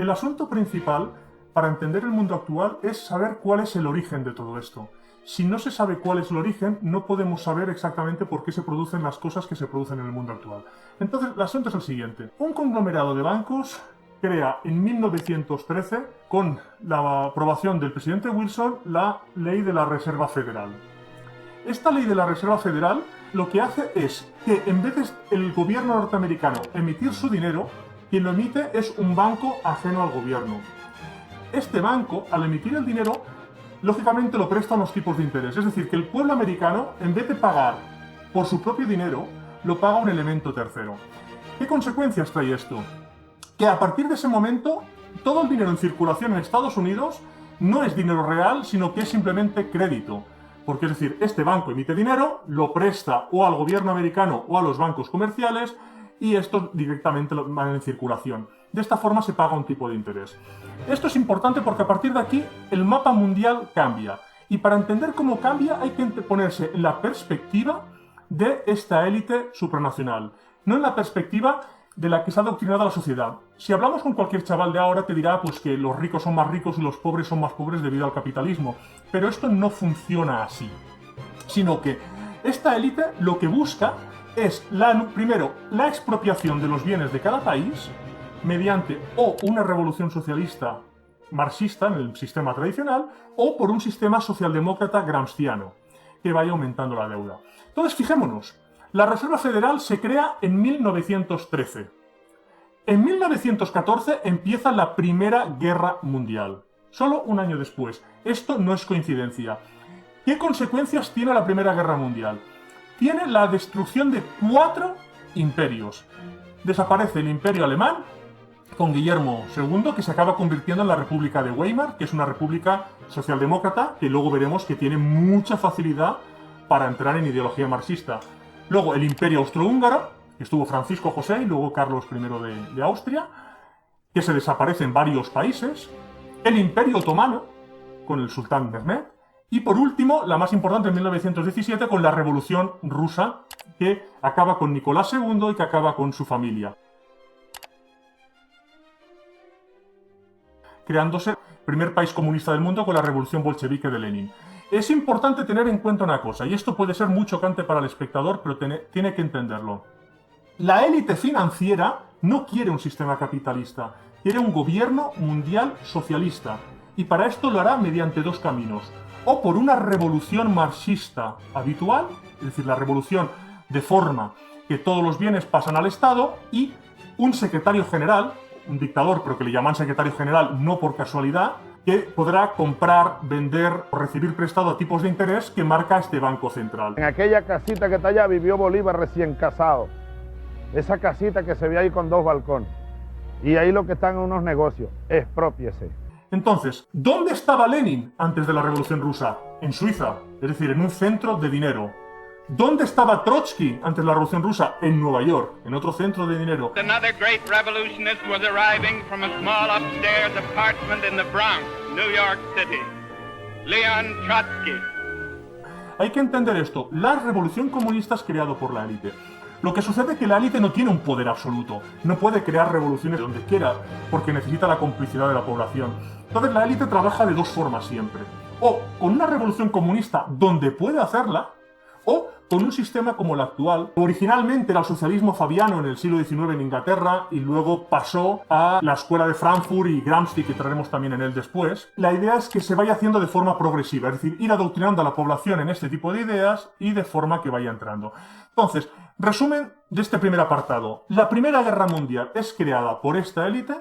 El asunto principal para entender el mundo actual es saber cuál es el origen de todo esto. Si no se sabe cuál es el origen, no podemos saber exactamente por qué se producen las cosas que se producen en el mundo actual. Entonces, el asunto es el siguiente. Un conglomerado de bancos crea en 1913, con la aprobación del presidente Wilson, la Ley de la Reserva Federal. Esta Ley de la Reserva Federal lo que hace es que, en vez de el gobierno norteamericano emitir su dinero, quien lo emite es un banco ajeno al gobierno. Este banco, al emitir el dinero, lógicamente lo presta a unos tipos de interés. Es decir, que el pueblo americano, en vez de pagar por su propio dinero, lo paga un elemento tercero. ¿Qué consecuencias trae esto? Que a partir de ese momento, todo el dinero en circulación en Estados Unidos no es dinero real, sino que es simplemente crédito. Porque es decir, este banco emite dinero, lo presta o al gobierno americano o a los bancos comerciales, y estos directamente van en circulación. De esta forma se paga un tipo de interés. Esto es importante porque a partir de aquí el mapa mundial cambia. Y para entender cómo cambia hay que ponerse en la perspectiva de esta élite supranacional, no en la perspectiva de la que se ha adoctrinado a la sociedad. Si hablamos con cualquier chaval de ahora te dirá pues, que los ricos son más ricos y los pobres son más pobres debido al capitalismo. Pero esto no funciona así. Sino que esta élite lo que busca es, primero, la expropiación de los bienes de cada país mediante o una revolución socialista marxista en el sistema tradicional o por un sistema socialdemócrata gramsciano que vaya aumentando la deuda. Entonces, fijémonos, la Reserva Federal se crea en 1913. En 1914 empieza la Primera Guerra Mundial, solo un año después. Esto no es coincidencia. ¿Qué consecuencias tiene la Primera Guerra Mundial? Tiene la destrucción de 4 imperios. Desaparece el Imperio Alemán con Guillermo II, que se acaba convirtiendo en la República de Weimar, que es una república socialdemócrata que luego veremos que tiene mucha facilidad para entrar en ideología marxista. Luego el Imperio Austrohúngaro, que estuvo Francisco José y luego Carlos I de Austria, que se desaparece en varios países. El Imperio Otomano, con el sultán Mehmed. Y por último, la más importante en 1917, con la Revolución Rusa, que acaba con Nicolás II y que acaba con su familia, creándose el primer país comunista del mundo con la Revolución Bolchevique de Lenin. Es importante tener en cuenta una cosa, y esto puede ser muy chocante para el espectador, pero tiene que entenderlo. La élite financiera no quiere un sistema capitalista, quiere un gobierno mundial socialista, y para esto lo hará mediante 2 caminos. O por una revolución marxista habitual, es decir, la revolución de forma que todos los bienes pasan al Estado, y un secretario general, un dictador, pero que le llaman secretario general no por casualidad, que podrá comprar, vender o recibir prestado a tipos de interés que marca este Banco Central. En aquella casita que está allá vivió Bolívar recién casado. Esa casita que se ve ahí con 2 balcones. Y ahí lo que están en unos negocios. Exprópiese. Entonces, ¿dónde estaba Lenin antes de la Revolución Rusa? En Suiza, es decir, en un centro de dinero. ¿Dónde estaba Trotsky antes de la Revolución Rusa? En Nueva York, en otro centro de dinero. Another great revolutionist was arriving from a small upstairs apartment in the Bronx, New York City. Leon Trotsky. Hay que entender esto. La revolución comunista es creada por la élite. Lo que sucede es que la élite no tiene un poder absoluto. No puede crear revoluciones donde quiera, porque necesita la complicidad de la población. Entonces la élite trabaja de 2 formas siempre. O con una revolución comunista donde puede hacerla, o con un sistema como el actual. Originalmente era el socialismo fabiano en el siglo XIX en Inglaterra y luego pasó a la escuela de Frankfurt y Gramsci, que traeremos también en él después. La idea es que se vaya haciendo de forma progresiva, es decir, ir adoctrinando a la población en este tipo de ideas y de forma que vaya entrando. Entonces, resumen de este primer apartado. La Primera Guerra Mundial es creada por esta élite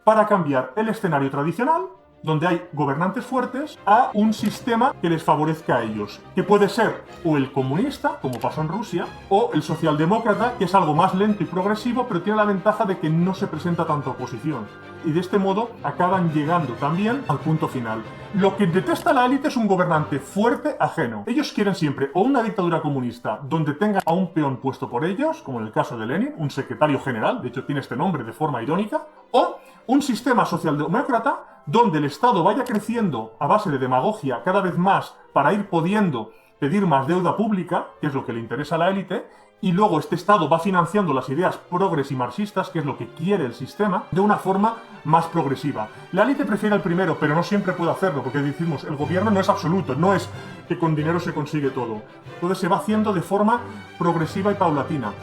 para cambiar el escenario tradicional, donde hay gobernantes fuertes, a un sistema que les favorezca a ellos, que puede ser o el comunista, como pasó en Rusia, o el socialdemócrata, que es algo más lento y progresivo, pero tiene la ventaja de que no se presenta tanta oposición. Y de este modo acaban llegando también al punto final. Lo que detesta la élite es un gobernante fuerte ajeno. Ellos quieren siempre o una dictadura comunista donde tengan a un peón puesto por ellos, como en el caso de Lenin, un secretario general, de hecho tiene este nombre de forma irónica, o un sistema socialdemócrata donde el Estado vaya creciendo a base de demagogia cada vez más para ir pudiendo pedir más deuda pública, que es lo que le interesa a la élite, y luego este Estado va financiando las ideas progres y marxistas, que es lo que quiere el sistema, de una forma más progresiva. La élite prefiere el primero, pero no siempre puede hacerlo, porque decimos, el gobierno no es absoluto, no es que con dinero se consigue todo. Entonces se va haciendo de forma progresiva y paulatina.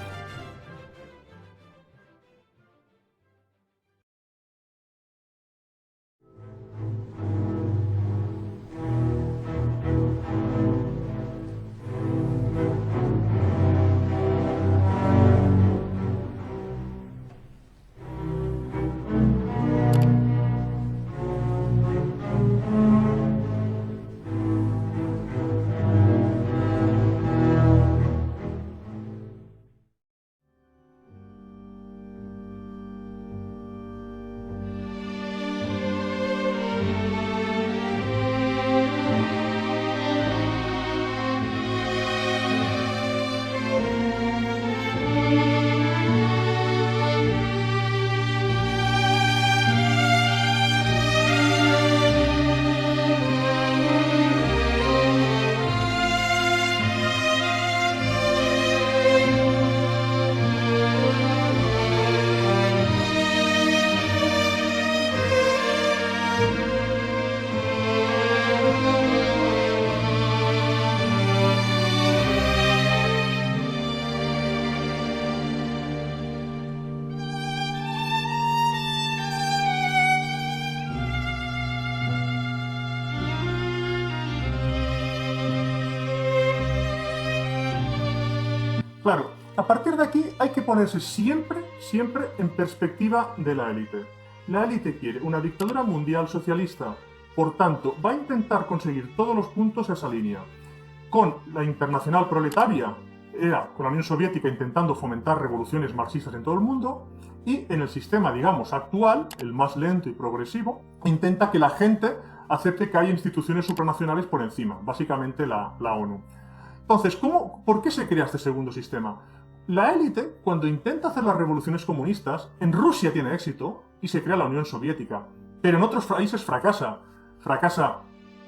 Claro, a partir de aquí hay que ponerse siempre en perspectiva de la élite. La élite quiere una dictadura mundial socialista, por tanto, va a intentar conseguir todos los puntos a esa línea. Con la internacional proletaria, era con la Unión Soviética intentando fomentar revoluciones marxistas en todo el mundo, y en el sistema, digamos, actual, el más lento y progresivo, intenta que la gente acepte que hay instituciones supranacionales por encima, básicamente la ONU. Entonces, ¿por qué se crea este segundo sistema? La élite, cuando intenta hacer las revoluciones comunistas, en Rusia tiene éxito y se crea la Unión Soviética, pero en otros países fracasa. Fracasa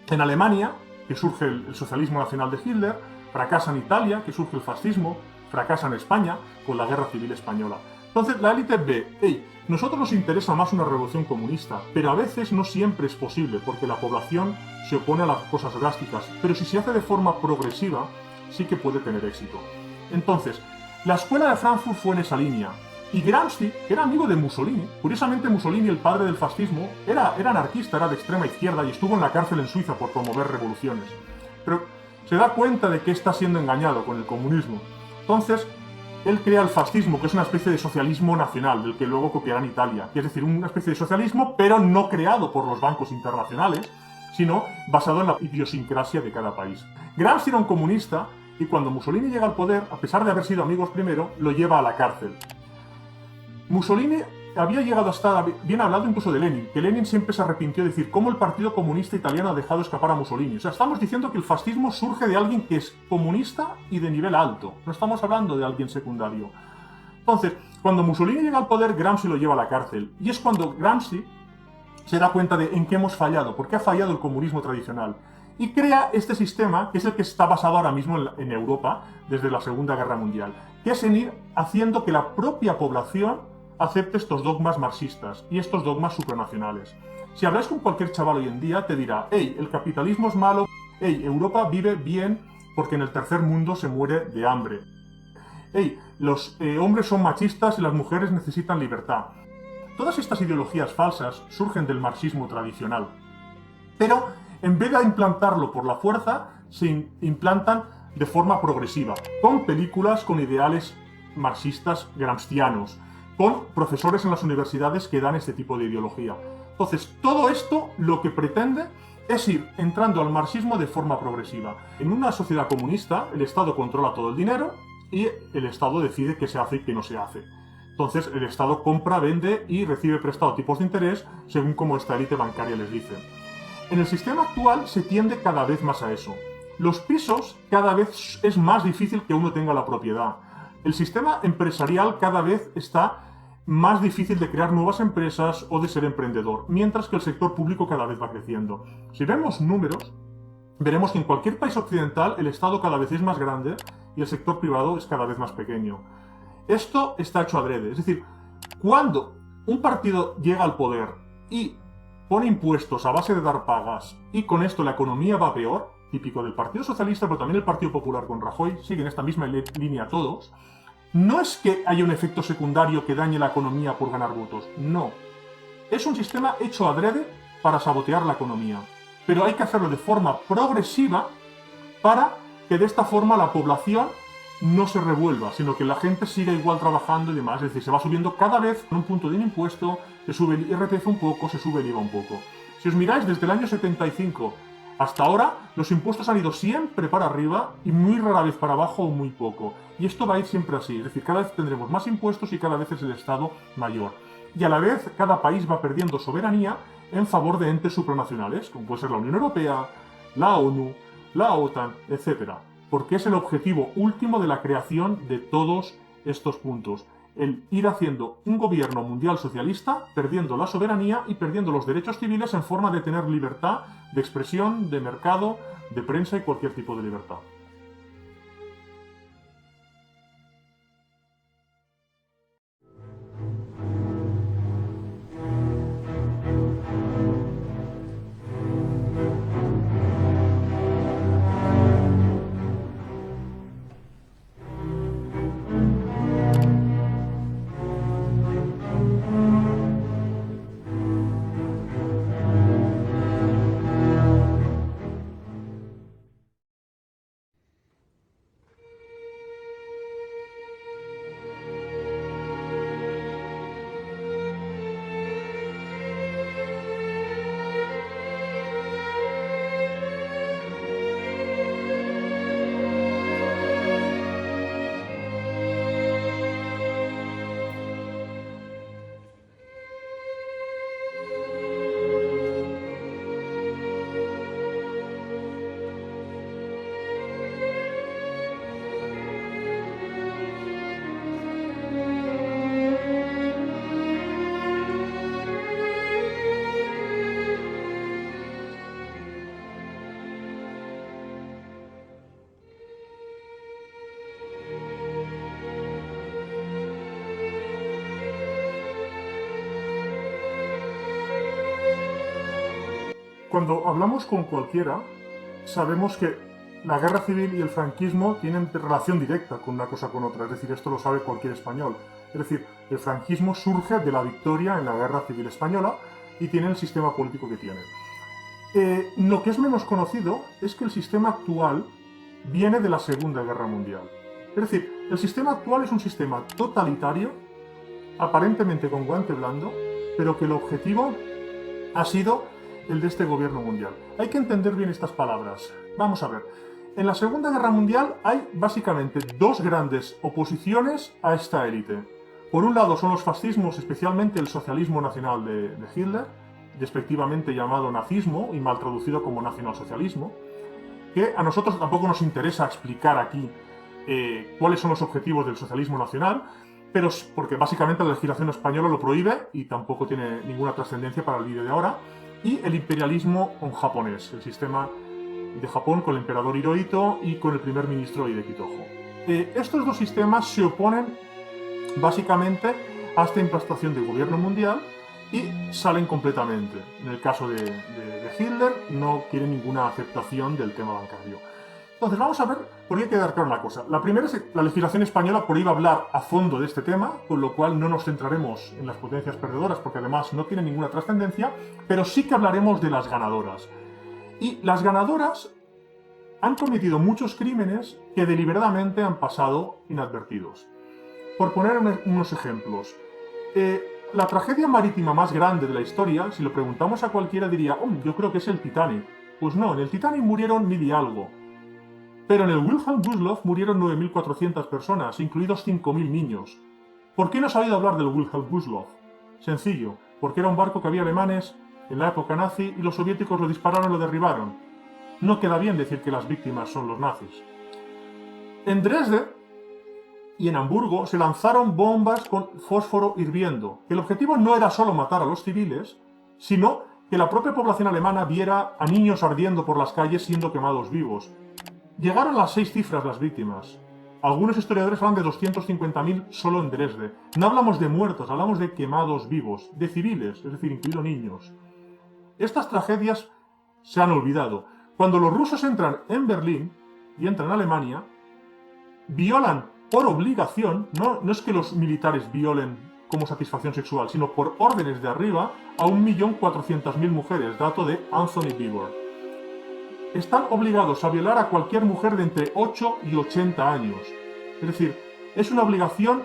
en Alemania, que surge el socialismo nacional de Hitler, fracasa en Italia, que surge el fascismo, fracasa en España, con la Guerra Civil Española. Entonces la élite ve, hey, nosotros nos interesa más una revolución comunista, pero a veces no siempre es posible, porque la población se opone a las cosas drásticas, pero si se hace de forma progresiva, sí que puede tener éxito. Entonces, la escuela de Frankfurt fue en esa línea, y Gramsci, que era amigo de Mussolini, curiosamente Mussolini, el padre del fascismo, era anarquista, era de extrema izquierda y estuvo en la cárcel en Suiza por promover revoluciones. Pero se da cuenta de que está siendo engañado con el comunismo. Entonces, él crea el fascismo, que es una especie de socialismo nacional, del que luego copiará en Italia. Es decir, una especie de socialismo, pero no creado por los bancos internacionales, sino basado en la idiosincrasia de cada país. Gramsci era un comunista, y cuando Mussolini llega al poder, a pesar de haber sido amigos primero, lo lleva a la cárcel. Mussolini había llegado a estar bien hablado incluso de Lenin, que Lenin siempre se arrepintió de decir cómo el Partido Comunista Italiano ha dejado escapar a Mussolini. O sea, estamos diciendo que el fascismo surge de alguien que es comunista y de nivel alto. No estamos hablando de alguien secundario. Entonces, cuando Mussolini llega al poder, Gramsci lo lleva a la cárcel. Y es cuando Gramsci se da cuenta de en qué hemos fallado, por qué ha fallado el comunismo tradicional. Y crea este sistema, que es el que está basado ahora mismo en Europa, desde la Segunda Guerra Mundial, que es en ir haciendo que la propia población acepte estos dogmas marxistas y estos dogmas supranacionales. Si habláis con cualquier chaval hoy en día, te dirá, hey, el capitalismo es malo, hey, Europa vive bien porque en el tercer mundo se muere de hambre. Hey, los hombres son machistas y las mujeres necesitan libertad. Todas estas ideologías falsas surgen del marxismo tradicional. Pero en vez de implantarlo por la fuerza, se implantan de forma progresiva, con películas con ideales marxistas gramscianos, con profesores en las universidades que dan este tipo de ideología. Entonces, todo esto lo que pretende es ir entrando al marxismo de forma progresiva. En una sociedad comunista, el Estado controla todo el dinero y el Estado decide qué se hace y qué no se hace. Entonces, el Estado compra, vende y recibe prestado tipos de interés según como esta élite bancaria les dice. En el sistema actual se tiende cada vez más a eso. Los pisos cada vez es más difícil que uno tenga la propiedad. El sistema empresarial cada vez está más difícil de crear nuevas empresas o de ser emprendedor, mientras que el sector público cada vez va creciendo. Si vemos números, veremos que en cualquier país occidental el Estado cada vez es más grande y el sector privado es cada vez más pequeño. Esto está hecho adrede, es decir, cuando un partido llega al poder y pone impuestos a base de dar pagas y con esto la economía va peor, típico del Partido Socialista, pero también el Partido Popular con Rajoy, siguen esta misma línea todos, no es que haya un efecto secundario que dañe la economía por ganar votos, no. Es un sistema hecho adrede para sabotear la economía, pero hay que hacerlo de forma progresiva para que de esta forma la población no se revuelva, sino que la gente siga igual trabajando y demás. Es decir, se va subiendo cada vez en un punto de un impuesto, se sube el IRPF un poco, se sube el IVA un poco. Si os miráis desde el año 75 hasta ahora, los impuestos han ido siempre para arriba y muy rara vez para abajo o muy poco. Y esto va a ir siempre así, es decir, cada vez tendremos más impuestos y cada vez es el Estado mayor. Y a la vez, cada país va perdiendo soberanía en favor de entes supranacionales, como puede ser la Unión Europea, la ONU, la OTAN, etc. Porque es el objetivo último de la creación de todos estos puntos. El ir haciendo un gobierno mundial socialista, perdiendo la soberanía y perdiendo los derechos civiles en forma de tener libertad de expresión, de mercado, de prensa y cualquier tipo de libertad. Cuando hablamos con cualquiera, sabemos que la guerra civil y el franquismo tienen relación directa con una cosa con otra, es decir, esto lo sabe cualquier español. Es decir, el franquismo surge de la victoria en la guerra civil española y tiene el sistema político que tiene. Lo que es menos conocido es que el sistema actual viene de la Segunda Guerra Mundial. Es decir, el sistema actual es un sistema totalitario, aparentemente con guante blando, pero que el objetivo ha sido el de este gobierno mundial. Hay que entender bien estas palabras. Vamos a ver. En la Segunda Guerra Mundial hay básicamente dos grandes oposiciones a esta élite. Por un lado son los fascismos, especialmente el socialismo nacional de Hitler, despectivamente llamado nazismo y mal traducido como nacionalsocialismo, que a nosotros tampoco nos interesa explicar aquí cuáles son los objetivos del socialismo nacional, pero porque básicamente la legislación española lo prohíbe y tampoco tiene ninguna trascendencia para el vídeo de ahora. Y el imperialismo japonés, el sistema de Japón con el emperador Hirohito y con el primer ministro Hideki Estos dos sistemas se oponen básicamente a esta implantación del gobierno mundial y salen completamente. En el caso de Hitler no quiere ninguna aceptación del tema bancario. Entonces vamos a ver, porque hay que dar claro una cosa. La primera es que la legislación española prohíbe hablar a fondo de este tema, con lo cual no nos centraremos en las potencias perdedoras, porque además no tiene ninguna trascendencia, pero sí que hablaremos de las ganadoras. Y las ganadoras han cometido muchos crímenes que deliberadamente han pasado inadvertidos. Por poner unos ejemplos, la tragedia marítima más grande de la historia, si lo preguntamos a cualquiera diría, yo creo que es el Titanic. Pues no, en el Titanic murieron 1000 y algo. Pero en el Wilhelm Gustloff murieron 9.400 personas, incluidos 5.000 niños. ¿Por qué no se ha oído hablar del Wilhelm Gustloff? Sencillo, porque era un barco que había alemanes en la época nazi y los soviéticos lo dispararon y lo derribaron. No queda bien decir que las víctimas son los nazis. En Dresde y en Hamburgo se lanzaron bombas con fósforo hirviendo. El objetivo no era solo matar a los civiles, sino que la propia población alemana viera a niños ardiendo por las calles siendo quemados vivos. Llegaron a las 6 cifras las víctimas. Algunos historiadores hablan de 250.000 solo en Dresde. No hablamos de muertos, hablamos de quemados vivos, de civiles, es decir, incluidos niños. Estas tragedias se han olvidado. Cuando los rusos entran en Berlín y entran en Alemania, violan por obligación, no es que los militares violen como satisfacción sexual, sino por órdenes de arriba, a 1.400.000 mujeres, dato de Anthony Beevor. Están obligados a violar a cualquier mujer de entre 8 y 80 años. Es decir, es una obligación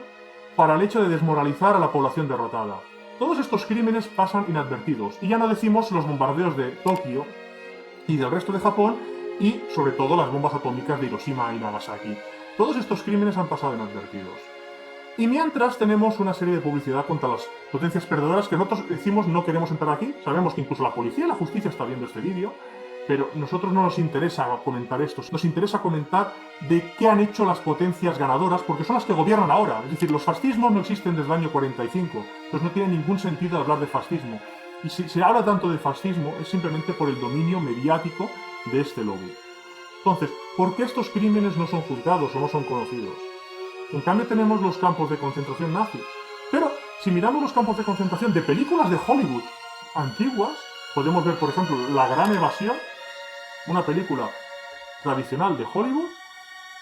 para el hecho de desmoralizar a la población derrotada. Todos estos crímenes pasan inadvertidos, y ya no decimos los bombardeos de Tokio y del resto de Japón, y sobre todo las bombas atómicas de Hiroshima y Nagasaki. Todos estos crímenes han pasado inadvertidos. Y mientras tenemos una serie de publicidad contra las potencias perdedoras que nosotros decimos no queremos entrar aquí. Sabemos que incluso la policía y la justicia está viendo este vídeo, pero a nosotros no nos interesa comentar esto. Nos interesa comentar de qué han hecho las potencias ganadoras, porque son las que gobiernan ahora. Es decir, los fascismos no existen desde el año 45, entonces no tiene ningún sentido hablar de fascismo. Y si se habla tanto de fascismo es simplemente por el dominio mediático de este lobby. Entonces, ¿por qué estos crímenes no son juzgados o no son conocidos? En cambio tenemos los campos de concentración nazi. Pero si miramos los campos de concentración de películas de Hollywood antiguas, podemos ver, por ejemplo, La Gran Evasión, una película tradicional de Hollywood,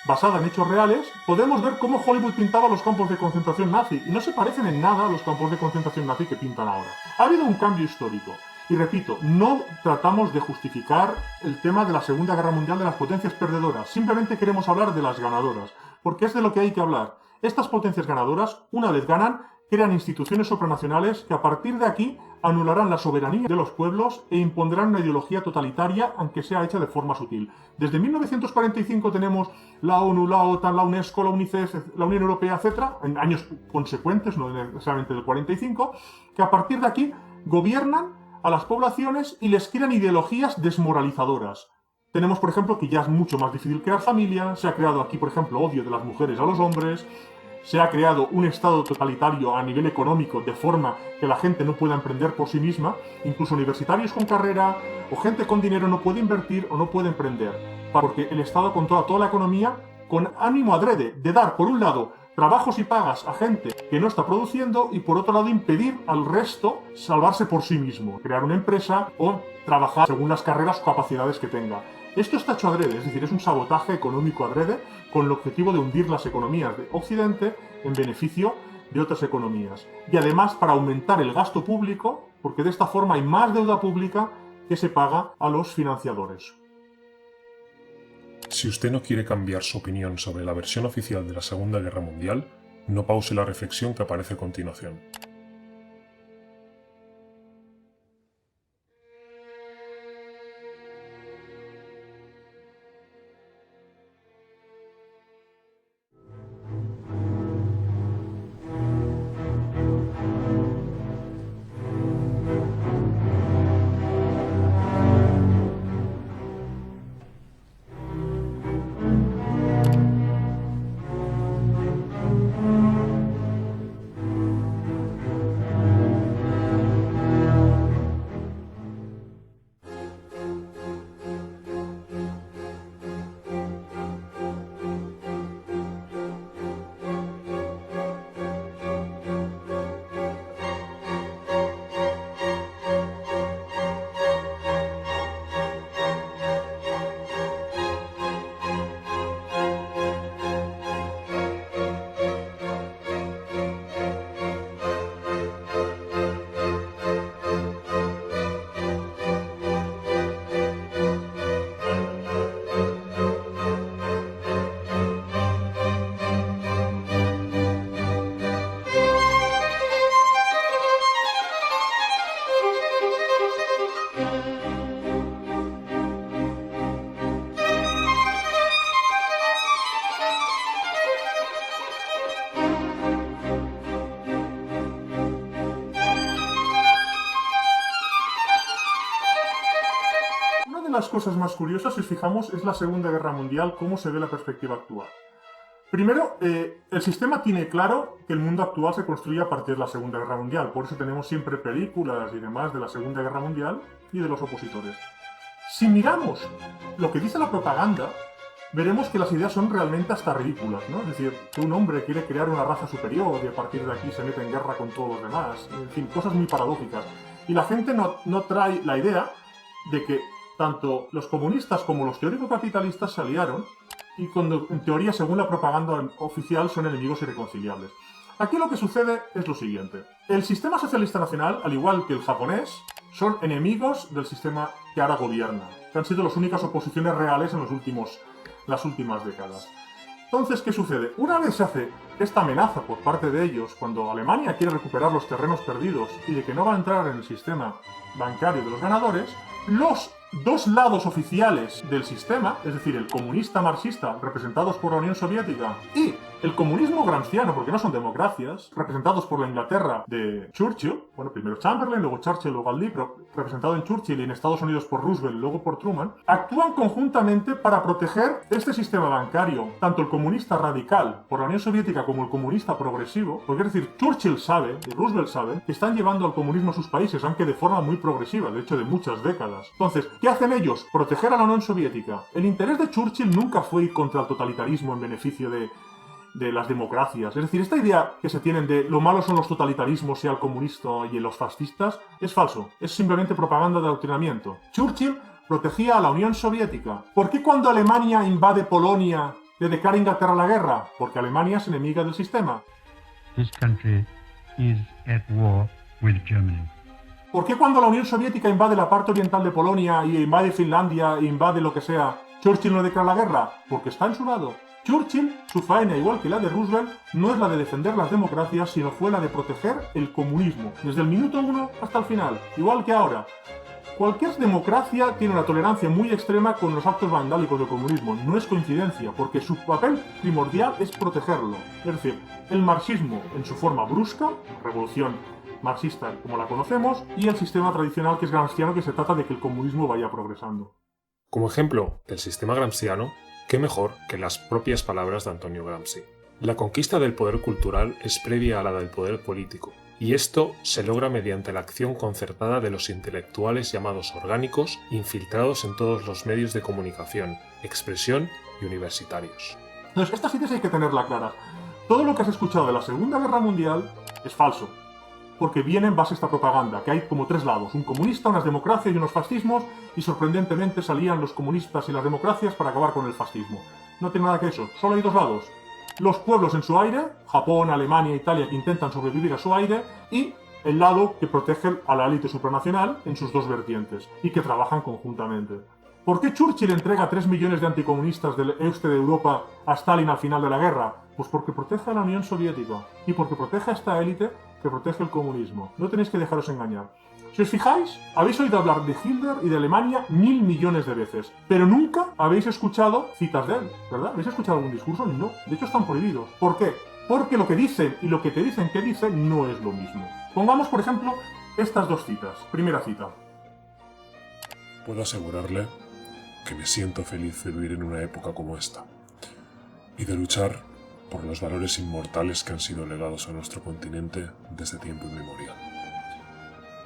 basada en hechos reales. Podemos ver cómo Hollywood pintaba los campos de concentración nazi, y no se parecen en nada a los campos de concentración nazi que pintan ahora. Ha habido un cambio histórico. Y repito, no tratamos de justificar el tema de la Segunda Guerra Mundial de las potencias perdedoras, simplemente queremos hablar de las ganadoras, porque es de lo que hay que hablar. Estas potencias ganadoras, una vez ganan, crean instituciones supranacionales que a partir de aquí anularán la soberanía de los pueblos e impondrán una ideología totalitaria, aunque sea hecha de forma sutil. Desde 1945 tenemos la ONU, la OTAN, la UNESCO, la UNICEF, la Unión Europea, etc., en años consecuentes, no necesariamente del 45, que a partir de aquí gobiernan a las poblaciones y les crean ideologías desmoralizadoras. Tenemos, por ejemplo, que ya es mucho más difícil crear familia, se ha creado aquí, por ejemplo, odio de las mujeres a los hombres, se ha creado un estado totalitario a nivel económico de forma que la gente no pueda emprender por sí misma, incluso universitarios con carrera o gente con dinero no puede invertir o no puede emprender, porque el Estado controla toda la economía con ánimo adrede de dar, por un lado, trabajos y pagas a gente que no está produciendo y por otro lado impedir al resto salvarse por sí mismo, crear una empresa o trabajar según las carreras o capacidades que tenga. Esto está hecho adrede, es decir, es un sabotaje económico adrede con el objetivo de hundir las economías de Occidente en beneficio de otras economías. Y además para aumentar el gasto público, porque de esta forma hay más deuda pública que se paga a los financiadores. Si usted no quiere cambiar su opinión sobre la versión oficial de la Segunda Guerra Mundial, no pause la reflexión que aparece a continuación. Las cosas más curiosas, si os fijamos, es la Segunda Guerra Mundial, cómo se ve la perspectiva actual. Primero, el sistema tiene claro que el mundo actual se construye a partir de la Segunda Guerra Mundial, por eso tenemos siempre películas y demás de la Segunda Guerra Mundial y de los opositores. Si miramos lo que dice la propaganda, veremos que las ideas son realmente hasta ridículas, ¿no? Es decir, que un hombre quiere crear una raza superior y a partir de aquí se mete en guerra con todos los demás. En fin, cosas muy paradójicas. Y la gente no trae la idea de que tanto los comunistas como los teóricos capitalistas se aliaron y cuando, en teoría, según la propaganda oficial, son enemigos irreconciliables. Aquí lo que sucede es lo siguiente. El sistema socialista nacional, al igual que el japonés, son enemigos del sistema que ahora gobierna, que han sido las únicas oposiciones reales en las últimas décadas. Entonces, ¿qué sucede? Una vez se hace esta amenaza por parte de ellos, cuando Alemania quiere recuperar los terrenos perdidos y de que no va a entrar en el sistema bancario de los ganadores, los dos lados oficiales del sistema, es decir, el comunista marxista, representados por la Unión Soviética, y el comunismo gramsciano, porque no son democracias, representados por la Inglaterra de Churchill, bueno, primero Chamberlain, luego Churchill, luego Attlee, pero representado en Churchill y en Estados Unidos por Roosevelt, luego por Truman, actúan conjuntamente para proteger este sistema bancario, tanto el comunista radical por la Unión Soviética como el comunista progresivo, porque es decir, Churchill sabe, y Roosevelt sabe, que están llevando al comunismo a sus países, aunque de forma muy progresiva, de hecho de muchas décadas. Entonces, ¿qué hacen ellos? Proteger a la Unión Soviética. El interés de Churchill nunca fue ir contra el totalitarismo en beneficio de las democracias. Es decir, esta idea que se tienen de lo malo son los totalitarismos, sea el comunista y los fascistas, es falso. Es simplemente propaganda de adoctrinamiento. Churchill protegía a la Unión Soviética. ¿Por qué cuando Alemania invade Polonia le declara Inglaterra la guerra? Porque Alemania es enemiga del sistema. This country is at war with Germany. ¿Por qué cuando la Unión Soviética invade la parte oriental de Polonia y invade Finlandia e invade lo que sea, Churchill no declara la guerra? Porque está en su lado. Churchill, su faena, igual que la de Roosevelt, no es la de defender las democracias, sino fue la de proteger el comunismo, desde el minuto 1 hasta el final, igual que ahora. Cualquier democracia tiene una tolerancia muy extrema con los actos vandálicos del comunismo. No es coincidencia, porque su papel primordial es protegerlo. Es decir, el marxismo en su forma brusca, revolución marxista como la conocemos, y el sistema tradicional que es gramsciano, que se trata de que el comunismo vaya progresando. Como ejemplo del sistema gramsciano, ¿qué mejor que las propias palabras de Antonio Gramsci? La conquista del poder cultural es previa a la del poder político, y esto se logra mediante la acción concertada de los intelectuales llamados orgánicos, infiltrados en todos los medios de comunicación, expresión y universitarios. Entonces, estas ideas hay que tenerlas claras. Todo lo que has escuchado de la Segunda Guerra Mundial es falso, porque viene en base a esta propaganda, que hay como tres lados, un comunista, unas democracias y unos fascismos, y sorprendentemente salían los comunistas y las democracias para acabar con el fascismo. No tiene nada que eso, solo hay dos lados. Los pueblos en su aire, Japón, Alemania, Italia, que intentan sobrevivir a su aire, y el lado que protege a la élite supranacional en sus dos vertientes, y que trabajan conjuntamente. ¿Por qué Churchill entrega 3 millones de anticomunistas del este de Europa a Stalin al final de la guerra? Pues porque protege a la Unión Soviética, y porque protege a esta élite que protege el comunismo. No tenéis que dejaros engañar. Si os fijáis, habéis oído hablar de Hitler y de Alemania 1000 millones de veces, pero nunca habéis escuchado citas de él, ¿verdad? ¿Habéis escuchado algún discurso? No. De hecho, están prohibidos. ¿Por qué? Porque lo que dicen y lo que te dicen que dicen no es lo mismo. Pongamos, por ejemplo, estas dos citas. Primera cita. Puedo asegurarle que me siento feliz de vivir en una época como esta y de luchar por los valores inmortales que han sido legados a nuestro continente desde tiempo inmemorial.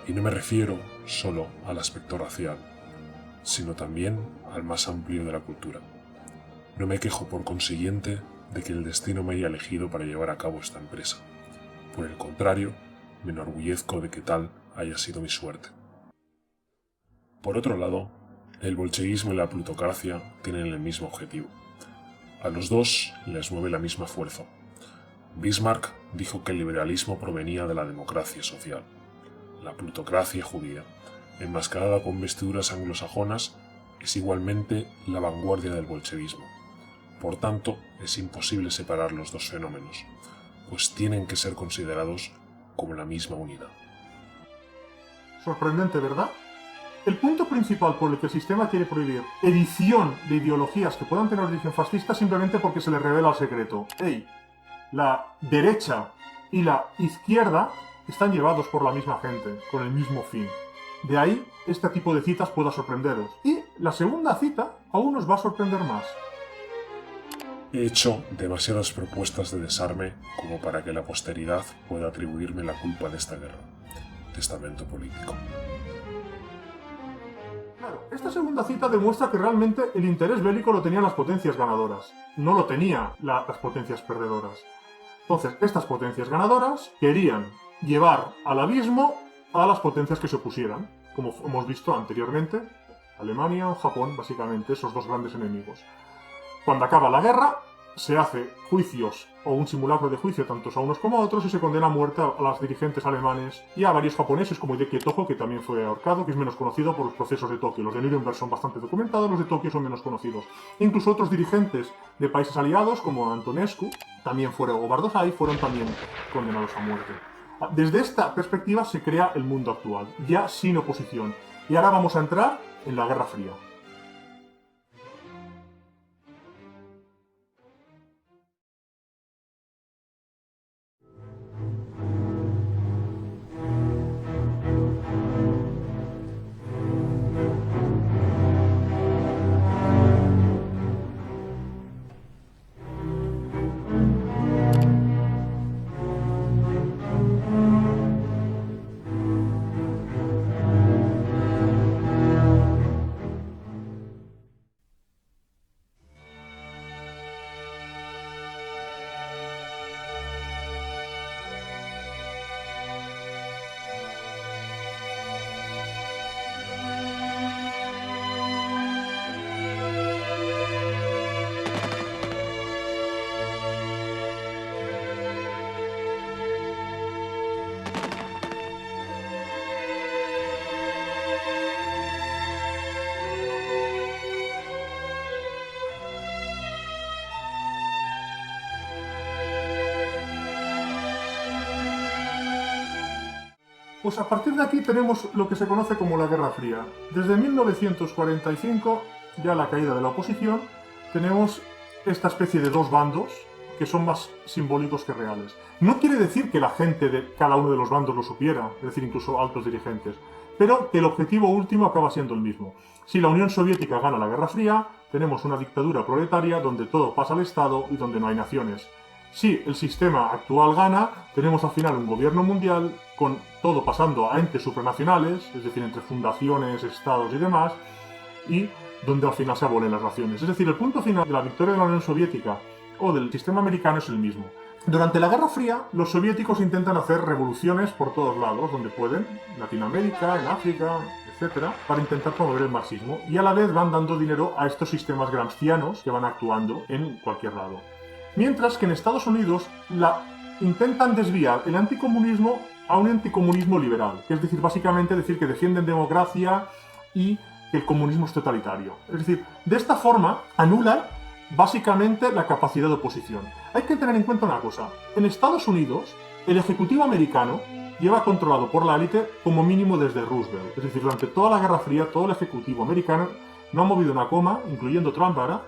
Y no me refiero solo al aspecto racial, sino también al más amplio de la cultura. No me quejo por consiguiente de que el destino me haya elegido para llevar a cabo esta empresa. Por el contrario, me enorgullezco de que tal haya sido mi suerte. Por otro lado, el bolchevismo y la plutocracia tienen el mismo objetivo. A los dos les mueve la misma fuerza. Bismarck dijo que el liberalismo provenía de la democracia social. La plutocracia judía, enmascarada con vestiduras anglosajonas, es igualmente la vanguardia del bolchevismo. Por tanto, es imposible separar los dos fenómenos, pues tienen que ser considerados como la misma unidad. Sorprendente, ¿verdad? El punto principal por el que el sistema quiere prohibir edición de ideologías que puedan tener origen fascista es simplemente porque se le revela el secreto. ¡Ey! La derecha y la izquierda están llevados por la misma gente, con el mismo fin. De ahí, este tipo de citas pueda sorprenderos. Y la segunda cita aún nos va a sorprender más. He hecho demasiadas propuestas de desarme como para que la posteridad pueda atribuirme la culpa de esta guerra. Testamento político. Claro, Esta segunda cita demuestra que realmente el interés bélico lo tenían las potencias ganadoras, no lo tenían las potencias perdedoras. Entonces, estas potencias ganadoras querían llevar al abismo a las potencias que se opusieran, como hemos visto anteriormente, Alemania o Japón, básicamente, esos dos grandes enemigos. Cuando acaba la guerra, se hace juicios o un simulacro de juicio tantos a unos como a otros y se condena a muerte a los dirigentes alemanes y a varios japoneses como Hideki Tojo, que también fue ahorcado, que es menos conocido por los procesos de Tokio. Los de Nuremberg son bastante documentados, los de Tokio son menos conocidos. Incluso otros dirigentes de países aliados como Antonescu también fueron, o Bardoshai, fueron también condenados a muerte. Desde esta perspectiva se crea el mundo actual, ya sin oposición. Y ahora vamos a entrar en la Guerra Fría. Pues a partir de aquí tenemos lo que se conoce como la Guerra Fría. Desde 1945, ya la caída de la oposición, tenemos esta especie de dos bandos que son más simbólicos que reales. No quiere decir que la gente de cada uno de los bandos lo supiera, es decir, incluso altos dirigentes, pero que el objetivo último acaba siendo el mismo. Si la Unión Soviética gana la Guerra Fría, tenemos una dictadura proletaria donde todo pasa al Estado y donde no hay naciones. Si el sistema actual gana, tenemos al final un gobierno mundial con todo pasando a entes supranacionales, es decir, entre fundaciones, estados y demás, y donde al final se abolen las naciones. Es decir, el punto final de la victoria de la Unión Soviética o del sistema americano es el mismo. Durante la Guerra Fría, los soviéticos intentan hacer revoluciones por todos lados, donde pueden, en Latinoamérica, en África, etc., para intentar promover el marxismo, y a la vez van dando dinero a estos sistemas gramscianos que van actuando en cualquier lado. Mientras que en Estados Unidos intentan desviar el anticomunismo a un anticomunismo liberal, que es decir, básicamente decir que defienden democracia y que el comunismo es totalitario. Es decir, de esta forma anulan básicamente la capacidad de oposición. Hay que tener en cuenta una cosa, en Estados Unidos el ejecutivo americano lleva controlado por la élite como mínimo desde Roosevelt, es decir, durante toda la Guerra Fría todo el ejecutivo americano no ha movido una coma, incluyendo Trump ahora,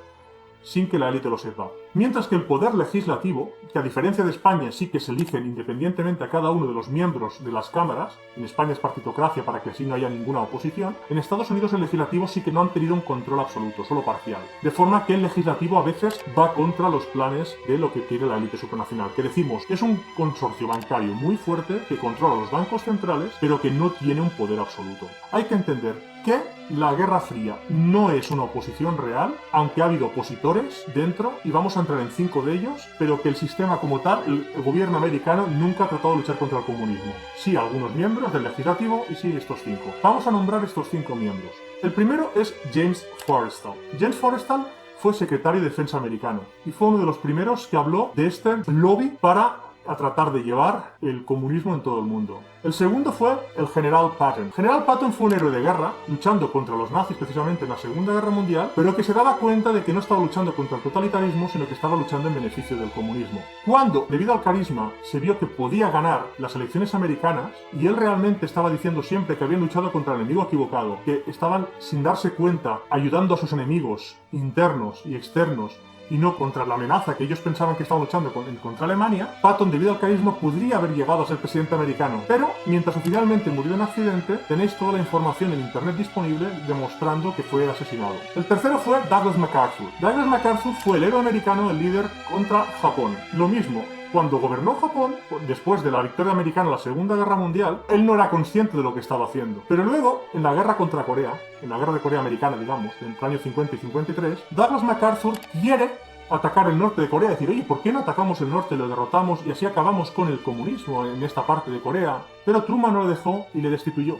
sin que la élite lo sepa. Mientras que el poder legislativo, que a diferencia de España sí que se eligen independientemente a cada uno de los miembros de las cámaras, en España es partitocracia para que así no haya ninguna oposición, en Estados Unidos el legislativo sí que no han tenido un control absoluto, solo parcial. De forma que el legislativo a veces va contra los planes de lo que quiere la élite supranacional, que decimos es un consorcio bancario muy fuerte que controla los bancos centrales, pero que no tiene un poder absoluto. Hay que entender que la Guerra Fría no es una oposición real, aunque ha habido opositores dentro, y vamos a entrar en 5 de ellos, pero que el sistema como tal, el gobierno americano, nunca ha tratado de luchar contra el comunismo. Sí, algunos miembros del legislativo y sí estos 5. Vamos a nombrar estos 5 miembros. El primero es James Forrestal. James Forrestal fue secretario de Defensa americano y fue uno de los primeros que habló de este lobby para tratar de llevar el comunismo en todo el mundo. El segundo fue el general Patton. General Patton fue un héroe de guerra, luchando contra los nazis precisamente en la Segunda Guerra Mundial, pero que se daba cuenta de que no estaba luchando contra el totalitarismo, sino que estaba luchando en beneficio del comunismo. Cuando, debido al carisma, se vio que podía ganar las elecciones americanas, y él realmente estaba diciendo siempre que habían luchado contra el enemigo equivocado, que estaban, sin darse cuenta, ayudando a sus enemigos internos y externos, y no contra la amenaza que ellos pensaban que estaban luchando contra Alemania, Patton, debido al carisma, podría haber llegado a ser presidente americano. Pero, mientras oficialmente murió en accidente, tenéis toda la información en internet disponible demostrando que fue asesinado. El tercero fue Douglas MacArthur. Douglas MacArthur fue el héroe americano, el líder contra Japón. Lo mismo, Cuando gobernó Japón, después de la victoria americana en la Segunda Guerra Mundial, él no era consciente de lo que estaba haciendo. Pero luego, en la guerra contra Corea, en la guerra de Corea americana, digamos, entre el año 50 y 53, Douglas MacArthur quiere atacar el norte de Corea, decir, oye, ¿por qué no atacamos el norte, lo derrotamos y así acabamos con el comunismo en esta parte de Corea? Pero Truman no le dejó y le destituyó.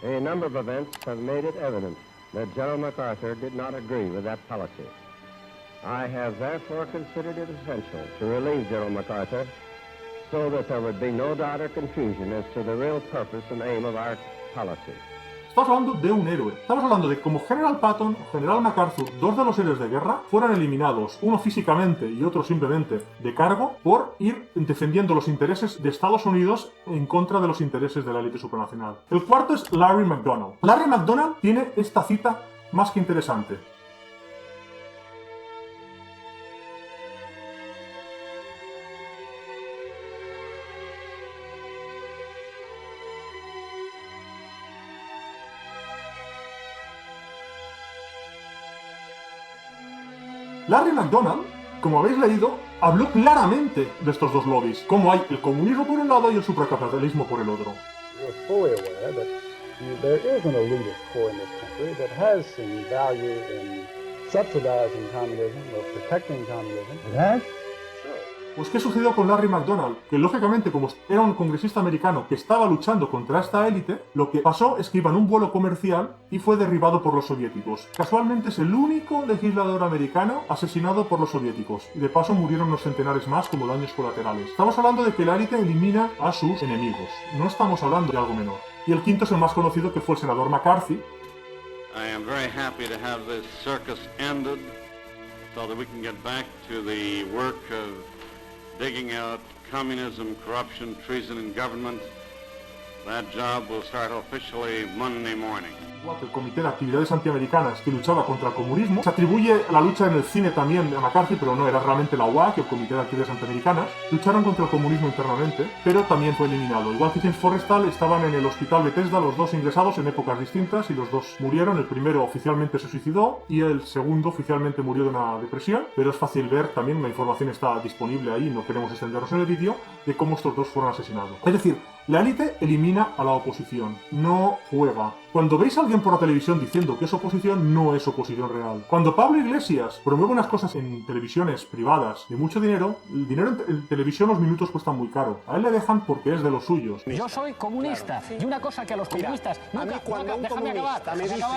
A number of events have made it evident that General MacArthur did not agree with that policy. I have therefore considered it essential to relieve General MacArthur so that there would be no doubt or confusion as to the real purpose and aim of our policy. Estamos hablando de un héroe. Estamos hablando de que como General Patton o General MacArthur, dos de los héroes de guerra, fueron eliminados, uno físicamente y otro simplemente de cargo, por ir defendiendo los intereses de Estados Unidos en contra de los intereses de la élite supranacional. El cuarto es Larry McDonald. Larry McDonald tiene esta cita más que interesante. Larry McDonald, como habéis leído, habló claramente de estos dos lobbies, como hay el comunismo por un lado y el supracapitalismo por el otro. We're fully aware that there is an elitist core in this country that has seen value in subsidizing communism or protecting communism. It has? Pues ¿qué sucedió con Larry McDonald? Que lógicamente, como era un congresista americano que estaba luchando contra esta élite, lo que pasó es que iba en un vuelo comercial y fue derribado por los soviéticos. Casualmente es el único legislador americano asesinado por los soviéticos. Y de paso murieron unos centenares más como daños colaterales. Estamos hablando de que la élite elimina a sus enemigos. No estamos hablando de algo menor. Y el quinto es el más conocido, que fue el senador McCarthy. I am very happy to have this circus ended so that we can get back to the work of digging out communism, corruption, treason in government. That job will start officially Monday morning. Igual que el Comité de Actividades Antiamericanas, que luchaba contra el comunismo, se atribuye la lucha en el cine también a McCarthy, pero no, era realmente la UAC, el Comité de Actividades Antiamericanas. Lucharon contra el comunismo internamente, pero también fue eliminado. Igual que James Forrestal, estaban en el Hospital Bethesda los dos ingresados en épocas distintas y los dos murieron. El primero oficialmente se suicidó y el segundo oficialmente murió de una depresión, pero es fácil ver, también la información está disponible ahí, no queremos extendernos en el vídeo, de cómo estos dos fueron asesinados. Es decir, la élite elimina a la oposición, no juega. Cuando veis a alguien por la televisión diciendo que es oposición, no es oposición real. Cuando Pablo Iglesias promueve unas cosas en televisiones privadas de mucho dinero, el dinero en televisión los minutos cuestan muy caro. A él le dejan porque es de los suyos. Yo soy comunista, y una cosa que a los comunistas nunca, déjame acabar,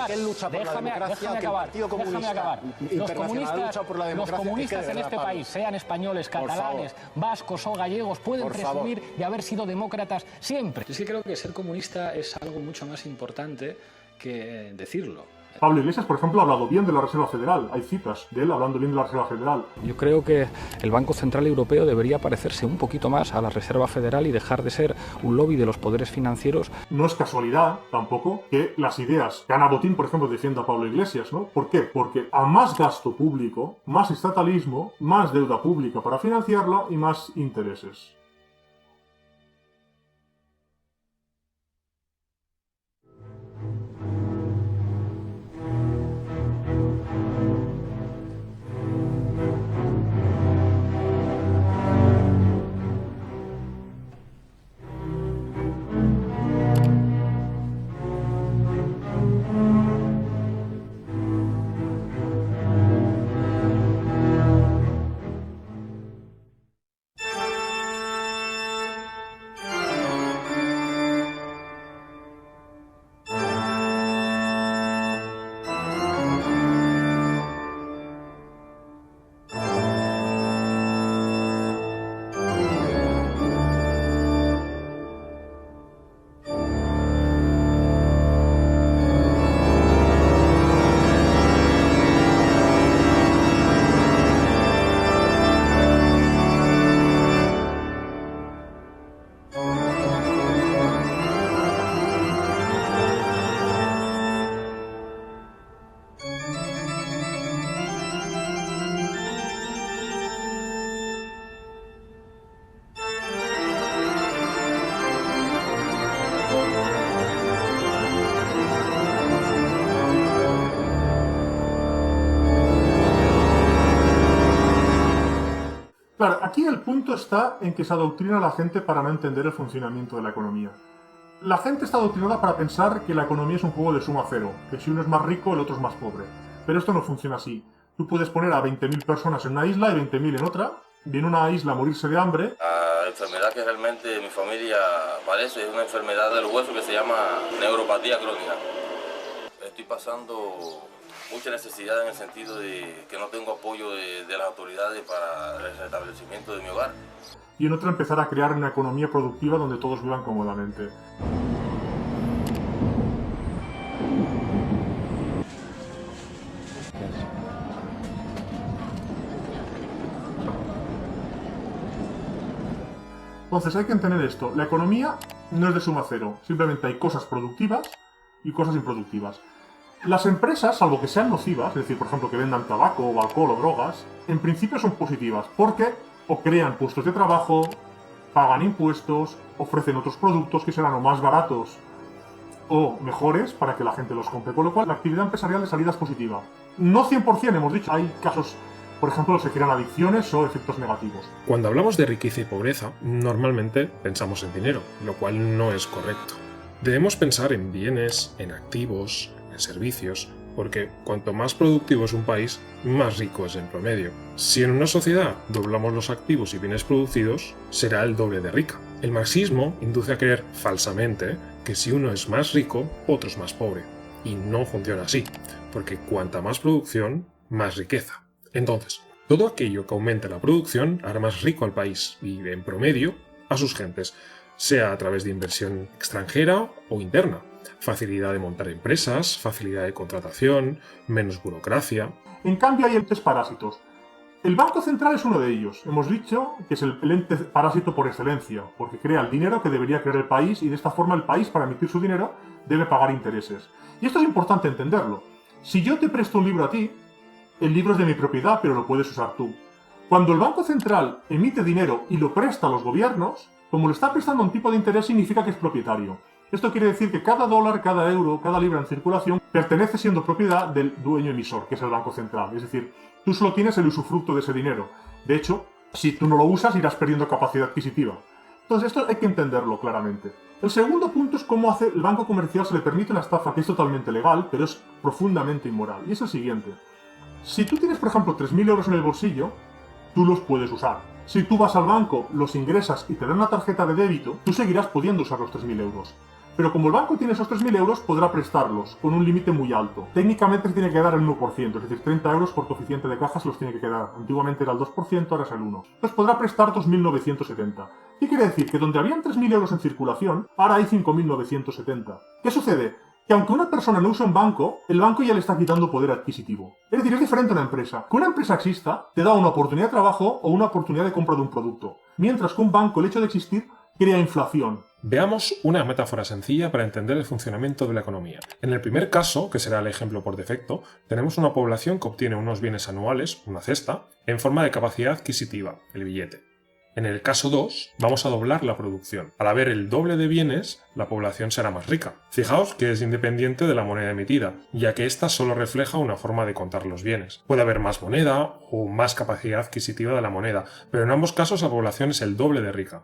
que él lucha por la democracia, que el Partido Comunista Internacional lucha por la democracia, los comunistas en este país, sean españoles, catalanes, vascos o gallegos, pueden presumir de haber sido demócratas siempre. Es que creo que ser comunista es algo mucho más importante que decirlo. Pablo Iglesias, por ejemplo, ha hablado bien de la Reserva Federal. Hay citas de él hablando bien de la Reserva Federal. Yo creo que el Banco Central Europeo debería parecerse un poquito más a la Reserva Federal y dejar de ser un lobby de los poderes financieros. No es casualidad, tampoco, que las ideas que Ana Botín, por ejemplo, defienda a Pablo Iglesias, ¿no? ¿Por qué? Porque a más gasto público, más estatalismo, más deuda pública para financiarlo y más intereses. Claro, aquí el punto está en que se adoctrina a la gente para no entender el funcionamiento de la economía. La gente está adoctrinada para pensar que la economía es un juego de suma cero, que si uno es más rico, el otro es más pobre. Pero esto no funciona así. Tú puedes poner a 20.000 personas en una isla y 20.000 en otra, viene una isla a morirse de hambre. La enfermedad que realmente mi familia padece es una enfermedad del hueso que se llama neuropatía crónica. Estoy pasando mucha necesidad en el sentido de que no tengo apoyo de las autoridades para el restablecimiento de mi hogar. Y en otra empezar a crear una economía productiva donde todos vivan cómodamente. Entonces hay que entender esto, la economía no es de suma cero, simplemente hay cosas productivas y cosas improductivas. Las empresas, salvo que sean nocivas, es decir, por ejemplo, que vendan tabaco o alcohol o drogas, en principio son positivas, porque o crean puestos de trabajo, pagan impuestos, ofrecen otros productos que serán o más baratos o mejores para que la gente los compre, con lo cual la actividad empresarial de salida es positiva. No 100%, hemos dicho, hay casos, por ejemplo, se crean adicciones o efectos negativos. Cuando hablamos de riqueza y pobreza, normalmente pensamos en dinero, lo cual no es correcto. Debemos pensar en bienes, en activos, en servicios, porque cuanto más productivo es un país, más rico es en promedio. Si en una sociedad doblamos los activos y bienes producidos, será el doble de rica. El marxismo induce a creer falsamente que si uno es más rico, otro es más pobre. Y no funciona así, porque cuanta más producción, más riqueza. Entonces, todo aquello que aumente la producción hará más rico al país y, en promedio, a sus gentes, sea a través de inversión extranjera o interna. Facilidad de montar empresas, facilidad de contratación, menos burocracia. En cambio hay entes parásitos. El Banco Central es uno de ellos. Hemos dicho que es el ente parásito por excelencia, porque crea el dinero que debería crear el país y de esta forma el país, para emitir su dinero, debe pagar intereses. Y esto es importante entenderlo. Si yo te presto un libro a ti, el libro es de mi propiedad, pero lo puedes usar tú. Cuando el Banco Central emite dinero y lo presta a los gobiernos, como le está prestando un tipo de interés, significa que es propietario. Esto quiere decir que cada dólar, cada euro, cada libra en circulación pertenece siendo propiedad del dueño emisor, que es el Banco Central. Es decir, tú solo tienes el usufructo de ese dinero. De hecho, si tú no lo usas, irás perdiendo capacidad adquisitiva. Entonces, esto hay que entenderlo claramente. El segundo punto es cómo hace el banco comercial se le permite una estafa que es totalmente legal, pero es profundamente inmoral. Y es el siguiente. Si tú tienes, por ejemplo, 3.000 euros en el bolsillo, tú los puedes usar. Si tú vas al banco, los ingresas y te dan una tarjeta de débito, tú seguirás pudiendo usar los 3.000 euros. Pero como el banco tiene esos 3.000 euros, podrá prestarlos con un límite muy alto. Técnicamente se tiene que dar el 1%, es decir, 30 euros por coeficiente de caja se los tiene que quedar. Antiguamente era el 2%, ahora es el 1%. Entonces podrá prestar 2.970. ¿Qué quiere decir? Que donde habían 3.000 euros en circulación, ahora hay 5.970. ¿Qué sucede? Que aunque una persona no usa un banco, el banco ya le está quitando poder adquisitivo. Es decir, es diferente a una empresa. Que una empresa exista te da una oportunidad de trabajo o una oportunidad de compra de un producto. Mientras que un banco, el hecho de existir, crea inflación. Veamos una metáfora sencilla para entender el funcionamiento de la economía. En el primer caso, que será el ejemplo por defecto, tenemos una población que obtiene unos bienes anuales, una cesta, en forma de capacidad adquisitiva, el billete. En el caso 2, vamos a doblar la producción. Al haber el doble de bienes, la población será más rica. Fijaos que es independiente de la moneda emitida, ya que ésta solo refleja una forma de contar los bienes. Puede haber más moneda o más capacidad adquisitiva de la moneda, pero en ambos casos la población es el doble de rica.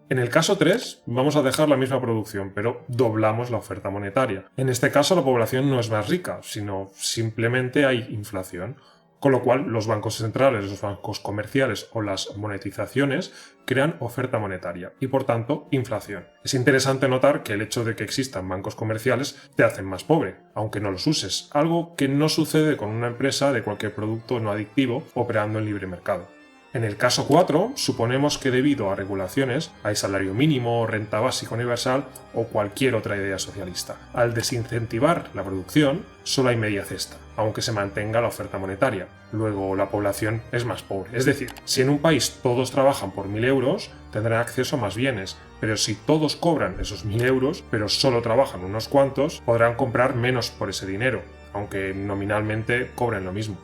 En el caso 3, vamos a dejar la misma producción, pero doblamos la oferta monetaria. En este caso la población no es más rica, sino simplemente hay inflación. Con lo cual, los bancos centrales, los bancos comerciales o las monetizaciones crean oferta monetaria y, por tanto, inflación. Es interesante notar que el hecho de que existan bancos comerciales te hacen más pobre, aunque no los uses, algo que no sucede con una empresa de cualquier producto no adictivo operando en libre mercado. En el caso 4, suponemos que debido a regulaciones hay salario mínimo, renta básica universal o cualquier otra idea socialista. Al desincentivar la producción, solo hay media cesta, aunque se mantenga la oferta monetaria. Luego la población es más pobre. Es decir, si en un país todos trabajan por 1.000 euros, tendrán acceso a más bienes. Pero si todos cobran esos 1.000 euros, pero solo trabajan unos cuantos, podrán comprar menos por ese dinero, aunque nominalmente cobren lo mismo.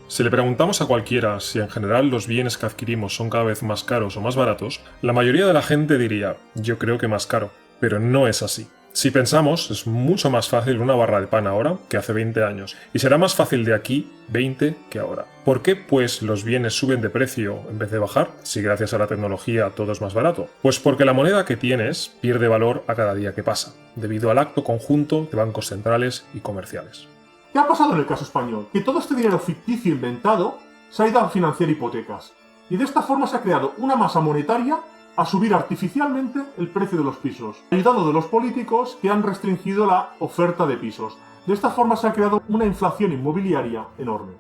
Si le preguntamos a cualquiera si en general los bienes que adquirimos son cada vez más caros o más baratos, la mayoría de la gente diría, yo creo que más caro, pero no es así. Si pensamos, es mucho más fácil una barra de pan ahora que hace 20 años, y será más fácil de aquí 20 que ahora. ¿Por qué, pues, los bienes suben de precio en vez de bajar, si gracias a la tecnología todo es más barato? Pues porque la moneda que tienes pierde valor a cada día que pasa, debido al acto conjunto de bancos centrales y comerciales. ¿Qué ha pasado en el caso español? Que todo este dinero ficticio inventado se ha ido a financiar hipotecas, y de esta forma se ha creado una masa monetaria a subir artificialmente el precio de los pisos, ayudado de los políticos que han restringido la oferta de pisos. De esta forma se ha creado una inflación inmobiliaria enorme.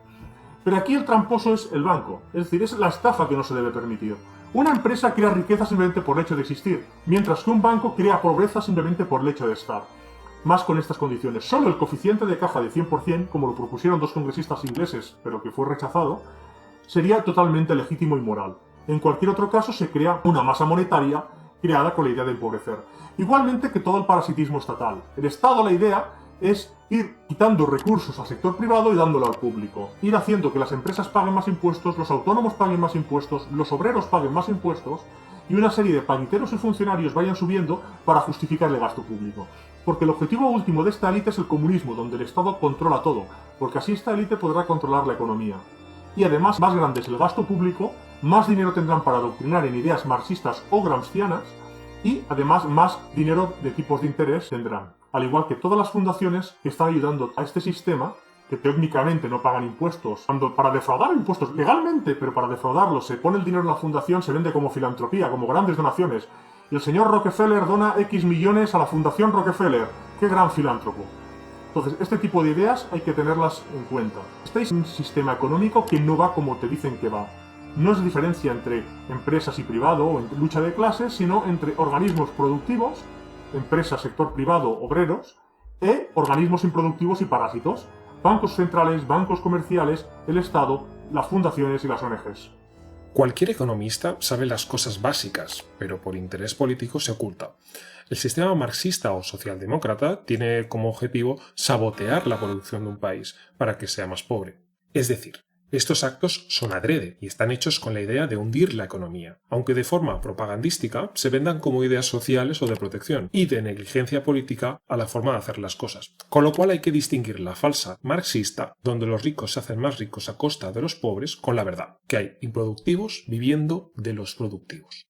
Pero aquí el tramposo es el banco, es decir, es la estafa que no se debe permitir. Una empresa crea riqueza simplemente por el hecho de existir, mientras que un banco crea pobreza simplemente por el hecho de estar. Más con estas condiciones. Solo el coeficiente de caja de 100%, como lo propusieron dos congresistas ingleses, pero que fue rechazado, sería totalmente legítimo y moral. En cualquier otro caso se crea una masa monetaria creada con la idea de empobrecer. Igualmente que todo el parasitismo estatal. El Estado, la idea es ir quitando recursos al sector privado y dándolo al público. Ir haciendo que las empresas paguen más impuestos, los autónomos paguen más impuestos, los obreros paguen más impuestos y una serie de paguiteros y funcionarios vayan subiendo para justificar el gasto público. Porque el objetivo último de esta élite es el comunismo, donde el Estado controla todo, porque así esta élite podrá controlar la economía. Y además, más grande es el gasto público, más dinero tendrán para adoctrinar en ideas marxistas o gramscianas y además más dinero de tipos de interés tendrán. Al igual que todas las fundaciones que están ayudando a este sistema, que técnicamente no pagan impuestos, cuando para defraudar impuestos legalmente, pero para defraudarlos se pone el dinero en la fundación, se vende como filantropía, como grandes donaciones. Y el señor Rockefeller dona X millones a la Fundación Rockefeller. ¡Qué gran filántropo! Entonces, este tipo de ideas hay que tenerlas en cuenta. Este es un sistema económico que no va como te dicen que va. No es diferencia entre empresas y privado o entre lucha de clases, sino entre organismos productivos, empresas, sector privado, obreros, e organismos improductivos y parásitos, bancos centrales, bancos comerciales, el Estado, las fundaciones y las ONGs. Cualquier economista sabe las cosas básicas, pero por interés político se oculta. El sistema marxista o socialdemócrata tiene como objetivo sabotear la producción de un país para que sea más pobre. Es decir, estos actos son adrede y están hechos con la idea de hundir la economía, aunque de forma propagandística se vendan como ideas sociales o de protección y de negligencia política a la forma de hacer las cosas. Con lo cual hay que distinguir la falsa marxista, donde los ricos se hacen más ricos a costa de los pobres, con la verdad, que hay improductivos viviendo de los productivos.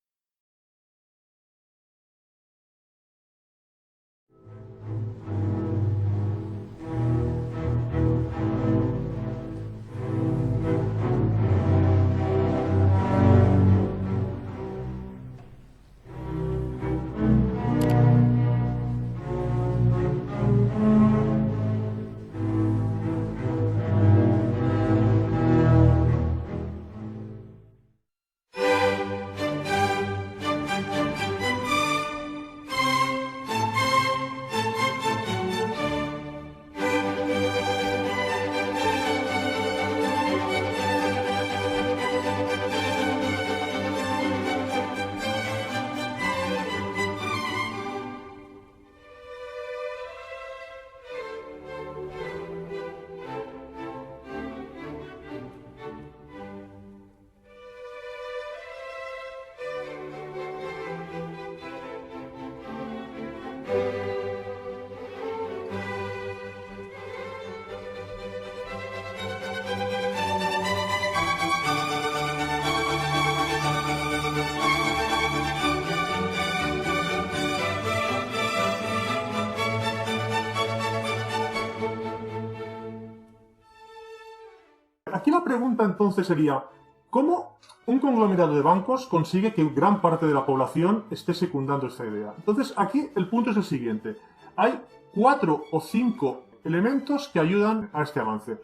Aquí la pregunta entonces sería, ¿cómo un conglomerado de bancos consigue que gran parte de la población esté secundando esta idea? Entonces aquí el punto es el siguiente. Hay 4 o 5 elementos que ayudan a este avance.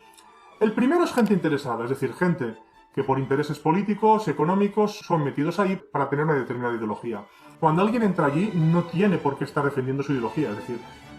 El primero es gente interesada, es decir, gente que por intereses políticos, económicos, son metidos ahí para tener una determinada ideología. Cuando alguien entra allí no tiene por qué estar defendiendo su ideología, es decir,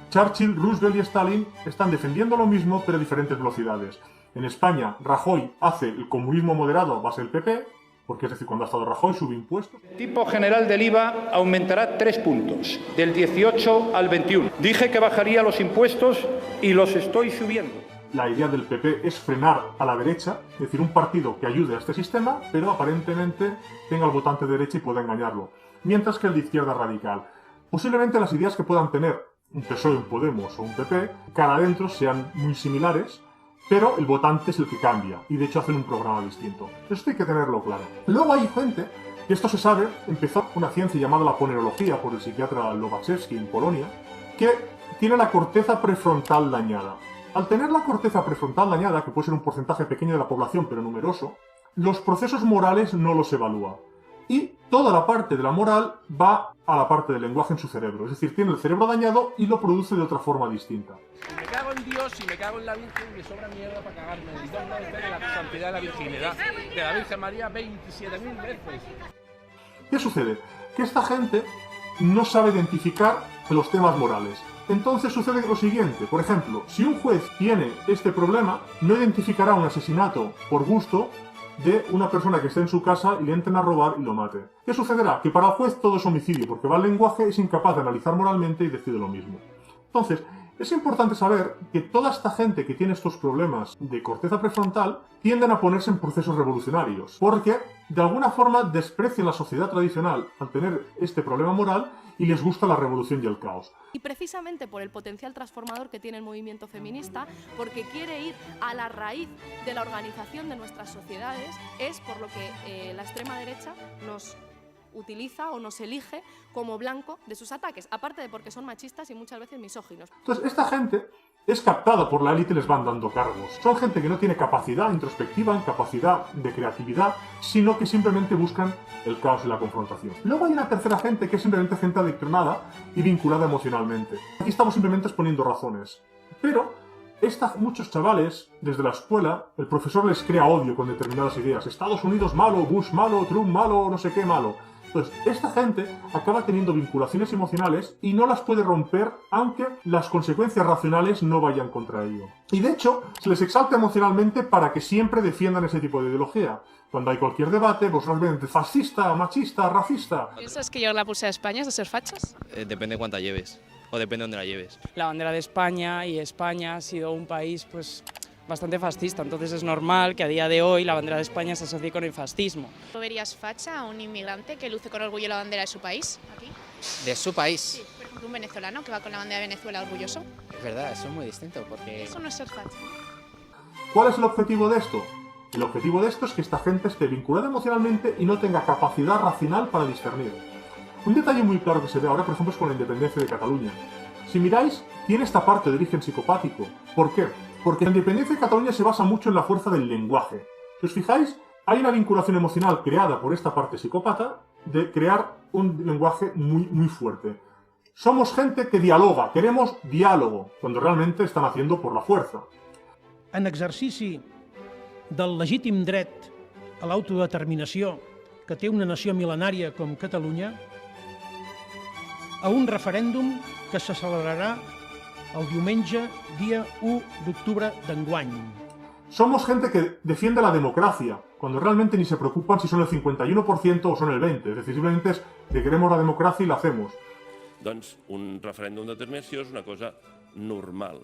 Churchill, Roosevelt y Stalin están defendiendo lo mismo pero a diferentes velocidades. En España, Rajoy hace el comunismo moderado a base del PP, porque es decir, cuando ha estado Rajoy sube impuestos. El tipo general del IVA aumentará 3 puntos, del 18 al 21. Dije que bajaría los impuestos y los estoy subiendo. La idea del PP es frenar a la derecha, es decir, un partido que ayude a este sistema, pero aparentemente tenga el votante de derecha y pueda engañarlo. Mientras que el de izquierda radical. Posiblemente las ideas que puedan tener un PSOE, un Podemos o un PP, cara adentro sean muy similares, pero el votante es el que cambia, y de hecho hacen un programa distinto. Esto hay que tenerlo claro. Luego hay gente, y esto se sabe, empezó una ciencia llamada la ponerología por el psiquiatra Lobachevsky en Polonia, que tiene la corteza prefrontal dañada. Al tener la corteza prefrontal dañada, que puede ser un porcentaje pequeño de la población pero numeroso, los procesos morales no los evalúa. Y toda la parte de la moral va a la parte del lenguaje en su cerebro. Es decir, tiene el cerebro dañado y lo produce de otra forma distinta. Me cago en Dios y me cago en la Virgen y me sobra mierda para cagarme. ¿Dónde está la santidad de la virginidad? De la Virgen María 27.000 veces. ¿Qué sucede? Que esta gente no sabe identificar los temas morales. Entonces sucede lo siguiente. Por ejemplo, si un juez tiene este problema, no identificará un asesinato por gusto de una persona que esté en su casa y le entren a robar y lo mate. ¿Qué sucederá? Que para el juez todo es homicidio, porque va al lenguaje, es incapaz de analizar moralmente y decide lo mismo. Entonces, es importante saber que toda esta gente que tiene estos problemas de corteza prefrontal tienden a ponerse en procesos revolucionarios, porque de alguna forma desprecian la sociedad tradicional al tener este problema moral y les gusta la revolución y el caos. Y precisamente por el potencial transformador que tiene el movimiento feminista, porque quiere ir a la raíz de la organización de nuestras sociedades, es por lo que la extrema derecha nos utiliza o nos elige como blanco de sus ataques, aparte de porque son machistas y muchas veces misóginos. Entonces, esta gente es captada por la élite y les van dando cargos. Son gente que no tiene capacidad introspectiva, capacidad de creatividad, sino que simplemente buscan el caos y la confrontación. Luego hay una tercera gente que es simplemente gente adoctrinada y vinculada emocionalmente. Aquí estamos simplemente exponiendo razones. Pero muchos chavales, desde la escuela, el profesor les crea odio con determinadas ideas. Estados Unidos malo, Bush malo, Trump malo, no sé qué malo. Entonces, esta gente acaba teniendo vinculaciones emocionales y no las puede romper aunque las consecuencias racionales no vayan contra ello. Y de hecho, se les exalta emocionalmente para que siempre defiendan ese tipo de ideología. Cuando hay cualquier debate, vosotros ven fascista, machista, racista. ¿Piensas que llevar la pulsera de España es de ser fachos? Depende de cuánta lleves, o depende de dónde la lleves. La bandera de España, y España ha sido un país pues bastante fascista, entonces es normal que a día de hoy la bandera de España se asocie con el fascismo. ¿Tú verías facha a un inmigrante que luce con orgullo la bandera de su país, aquí? ¿De su país? Sí, por ejemplo, un venezolano que va con la bandera de Venezuela orgulloso. Es verdad, eso es muy distinto, porque... Eso no es ser facha. ¿Cuál es el objetivo de esto? El objetivo de esto es que esta gente esté vinculada emocionalmente y no tenga capacidad racional para discernir. Un detalle muy claro que se ve ahora, por ejemplo, es con la independencia de Cataluña. Si miráis, tiene esta parte de origen psicopático. ¿Por qué? Porque la independencia de Cataluña se basa mucho en la fuerza del lenguaje. Si os fijáis, hay una vinculación emocional creada por esta parte psicópata de crear un lenguaje muy fuerte. Somos gente que dialoga, queremos diálogo, cuando realmente están haciendo por la fuerza. En exercici del legítim dret a l'autodeterminació que té una nació mil·lenària com Catalunya, a un referèndum que se celebrarà el diumenge, dia 1 d'octubre d'enguany. Somos gente que defiende la democracia, cuando realmente ni se preocupan si son el 51% o son el 20%. Es decir, simplemente es que queremos la democracia y la hacemos. Doncs un referèndum d'autodeterminació és una cosa normal.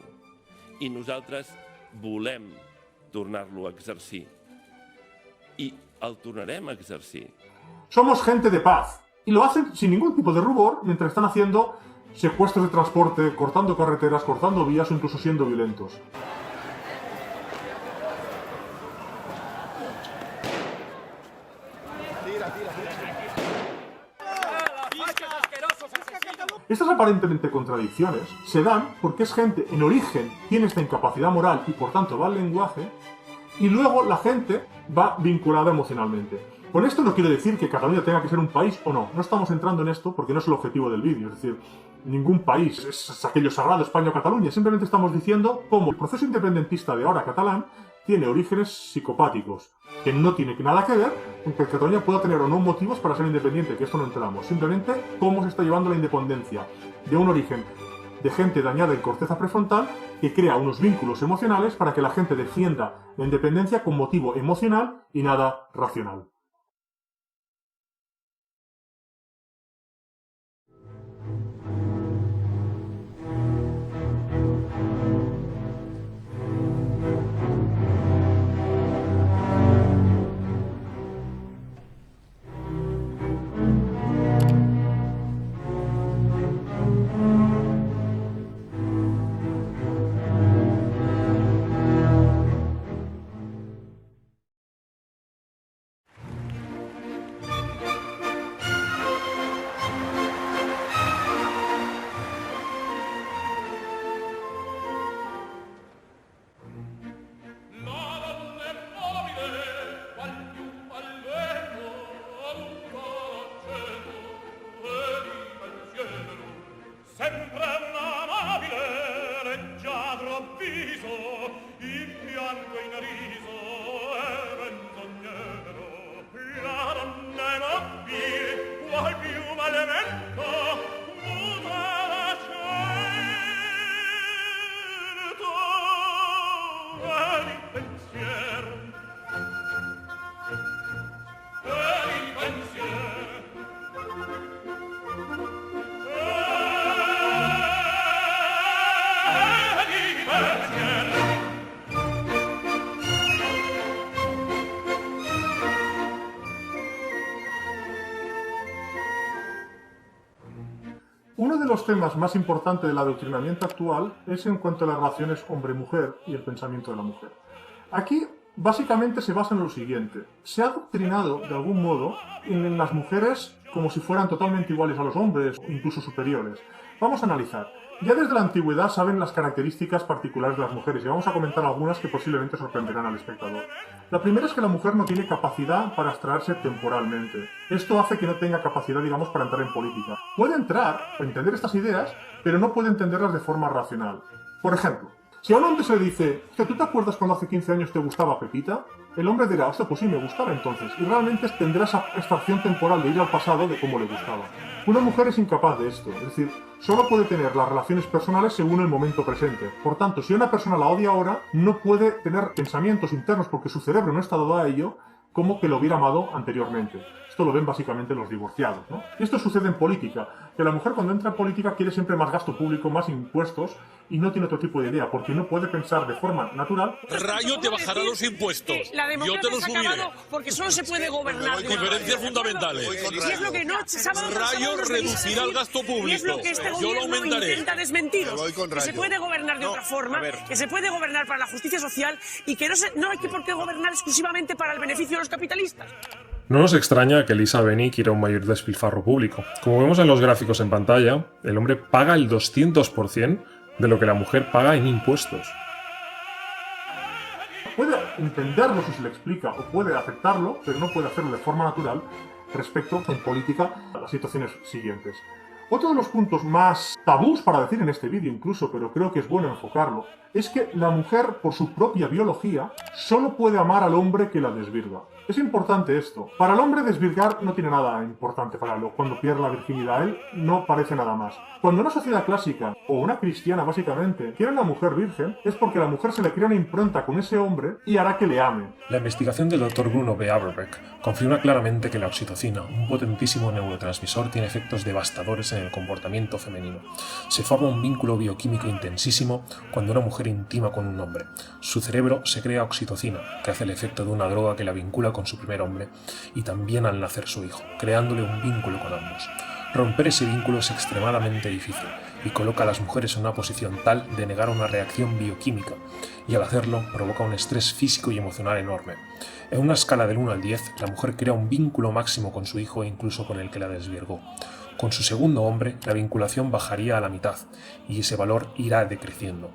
I nosaltres volem tornar-lo a exercir. I el tornarem a exercir. Somos gente de paz. Y lo hacen sin ningún tipo de rubor mientras están haciendo secuestros de transporte, cortando carreteras, cortando vías o incluso siendo violentos. Estas aparentemente contradicciones se dan porque es gente en origen tiene esta incapacidad moral y por tanto va al lenguaje, y luego la gente va vinculada emocionalmente. Con esto no quiero decir que Cataluña tenga que ser un país o no. No estamos entrando en esto porque no es el objetivo del vídeo. Es decir, ningún país es aquello sagrado, España o Cataluña. Simplemente estamos diciendo cómo el proceso independentista de ahora catalán tiene orígenes psicopáticos, que no tiene nada que ver con que Cataluña pueda tener o no motivos para ser independiente, que esto no entramos. Simplemente cómo se está llevando la independencia de un origen de gente dañada en corteza prefrontal que crea unos vínculos emocionales para que la gente defienda la independencia con motivo emocional y nada racional. Uno de los temas más importantes del adoctrinamiento actual es en cuanto a las relaciones hombre-mujer y el pensamiento de la mujer. Aquí básicamente se basa en lo siguiente: se ha adoctrinado de algún modo en las mujeres como si fueran totalmente iguales a los hombres o incluso superiores. Vamos a analizar. Ya desde la antigüedad saben las características particulares de las mujeres y vamos a comentar algunas que posiblemente sorprenderán al espectador. La primera es que la mujer no tiene capacidad para abstraerse temporalmente. Esto hace que no tenga capacidad, digamos, para entrar en política. Puede entrar o entender estas ideas, pero no puede entenderlas de forma racional. Por ejemplo, si a un hombre se le dice, ¿tú te acuerdas cuando hace 15 años te gustaba Pepita? El hombre dirá, hostia, pues sí, me gustaba entonces. Y realmente tendrá esa extracción temporal de ir al pasado de cómo le gustaba. Una mujer es incapaz de esto, es decir, solo puede tener las relaciones personales según el momento presente. Por tanto, si una persona la odia ahora, no puede tener pensamientos internos porque su cerebro no está dado a ello como que lo hubiera amado anteriormente. Esto lo ven básicamente los divorciados, ¿no? Esto sucede en política, que la mujer cuando entra en política quiere siempre más gasto público, más impuestos y no tiene otro tipo de idea, porque no puede pensar de forma natural. Rayo te bajará los impuestos. Yo te los subiré. Porque solo se puede gobernar. Diferencias fundamentales. Y es lo que no, Rayo reducirá el gasto público. Y es lo que este Yo lo gobierno aumentaré. intenta desmentiros. Que se puede gobernar de otra forma, que se puede gobernar para la justicia social y que no hay por qué gobernar exclusivamente para el beneficio de los capitalistas. No nos extraña que Lisa Beni quiera un mayor despilfarro público. Como vemos en los gráficos en pantalla, el hombre paga el 200% de lo que la mujer paga en impuestos. Puede entenderlo si se le explica o puede aceptarlo, pero no puede hacerlo de forma natural respecto en política a las situaciones siguientes. Otro de los puntos más tabús para decir en este vídeo incluso, pero creo que es bueno enfocarlo, es que la mujer, por su propia biología, solo puede amar al hombre que la desvirga. Es importante esto. Para el hombre desvirgar no tiene nada importante para él. Cuando pierde la virginidad, él no parece nada más. Cuando una sociedad clásica, o una cristiana básicamente, quiere una mujer virgen, es porque a la mujer se le crea una impronta con ese hombre y hará que le ame. La investigación del Dr. Bruno B. Averbeck confirma claramente que la oxitocina, un potentísimo neurotransmisor, tiene efectos devastadores en el comportamiento femenino. Se forma un vínculo bioquímico intensísimo cuando una mujer intima con un hombre. Su cerebro se crea oxitocina, que hace el efecto de una droga que la vincula con su primer hombre y también al nacer su hijo, creándole un vínculo con ambos. Romper ese vínculo es extremadamente difícil y coloca a las mujeres en una posición tal de negar una reacción bioquímica, y al hacerlo provoca un estrés físico y emocional enorme. En una escala del 1 al 10, la mujer crea un vínculo máximo con su hijo e incluso con el que la desvirgó. Con su segundo hombre, la vinculación bajaría a la mitad y ese valor irá decreciendo.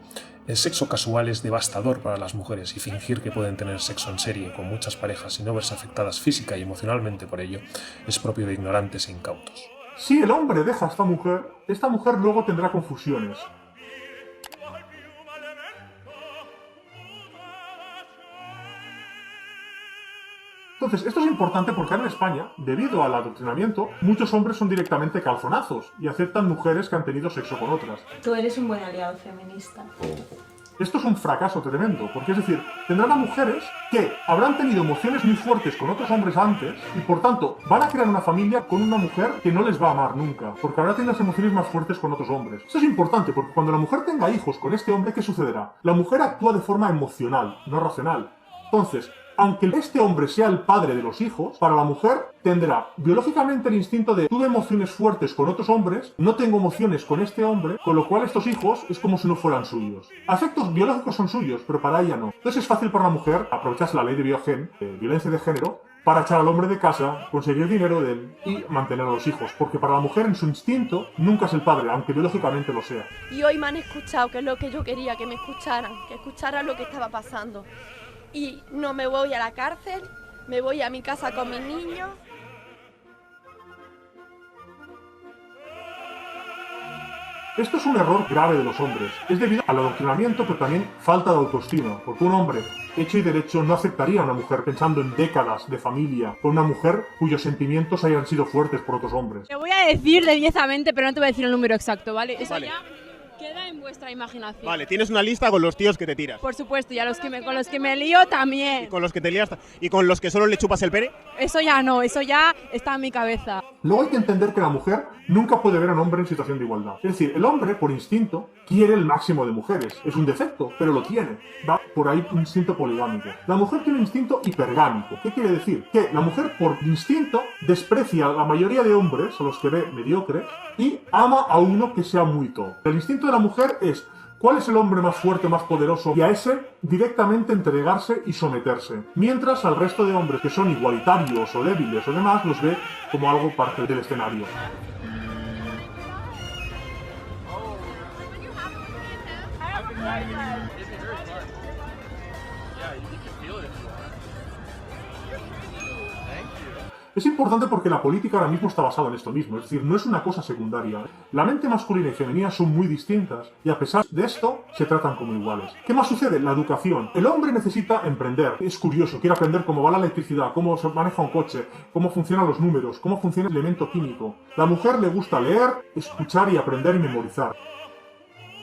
El sexo casual es devastador para las mujeres y fingir que pueden tener sexo en serie con muchas parejas y no verse afectadas física y emocionalmente por ello es propio de ignorantes e incautos. Si el hombre deja a esta mujer luego tendrá confusiones. Entonces, esto es importante porque en España, debido al adoctrinamiento, muchos hombres son directamente calzonazos y aceptan mujeres que han tenido sexo con otras. Tú eres un buen aliado feminista. Esto es un fracaso tremendo, porque es decir, tendrán a mujeres que habrán tenido emociones muy fuertes con otros hombres antes y por tanto van a crear una familia con una mujer que no les va a amar nunca, porque habrá tenido las emociones más fuertes con otros hombres. Esto es importante porque cuando la mujer tenga hijos con este hombre, ¿qué sucederá? La mujer actúa de forma emocional, no racional. Entonces, aunque este hombre sea el padre de los hijos, para la mujer tendrá biológicamente el instinto de tuve emociones fuertes con otros hombres, no tengo emociones con este hombre, con lo cual estos hijos es como si no fueran suyos. Afectos biológicos son suyos, pero para ella no. Entonces es fácil para la mujer aprovecharse la ley de violencia de género, para echar al hombre de casa, conseguir dinero de él y mantener a los hijos, porque para la mujer en su instinto nunca es el padre, aunque biológicamente lo sea. Y hoy me han escuchado, que es lo que yo quería, que me escucharan, que escucharan lo que estaba pasando. Y no me voy a la cárcel, me voy a mi casa con mis niños. Esto es un error grave de los hombres. Es debido al adoctrinamiento, pero también falta de autoestima. Porque un hombre hecho y derecho no aceptaría a una mujer pensando en décadas de familia con una mujer cuyos sentimientos hayan sido fuertes por otros hombres. Te voy a decir debiezamente, pero no te voy a decir el número exacto, ¿vale? Eso ya queda en vuestra imaginación. Vale, tienes una lista con los tíos que te tiras. Por supuesto, y con los que me lío también. ¿Y con los que te lías y con los que solo le chupas el pene? Eso ya no, eso ya está en mi cabeza. Luego hay que entender que la mujer nunca puede ver a un hombre en situación de igualdad. Es decir, el hombre, por instinto, quiere el máximo de mujeres. Es un defecto, pero lo tiene. Va por ahí un instinto poligámico. La mujer tiene un instinto hipergámico. ¿Qué quiere decir? Que la mujer, por instinto, desprecia a la mayoría de hombres, a los que ve mediocres, y ama a uno que sea muy top. El instinto de la mujer es: ¿cuál es el hombre más fuerte, más poderoso? Y a ese directamente entregarse y someterse. Mientras al resto de hombres que son igualitarios o débiles o demás los ve como algo parte del escenario. Es importante porque la política ahora mismo está basada en esto mismo, es decir, no es una cosa secundaria. La mente masculina y femenina son muy distintas y a pesar de esto se tratan como iguales. ¿Qué más sucede? La educación. El hombre necesita emprender, es curioso, quiere aprender cómo va la electricidad, cómo se maneja un coche, cómo funcionan los números, cómo funciona el elemento químico. La mujer le gusta leer, escuchar y aprender y memorizar.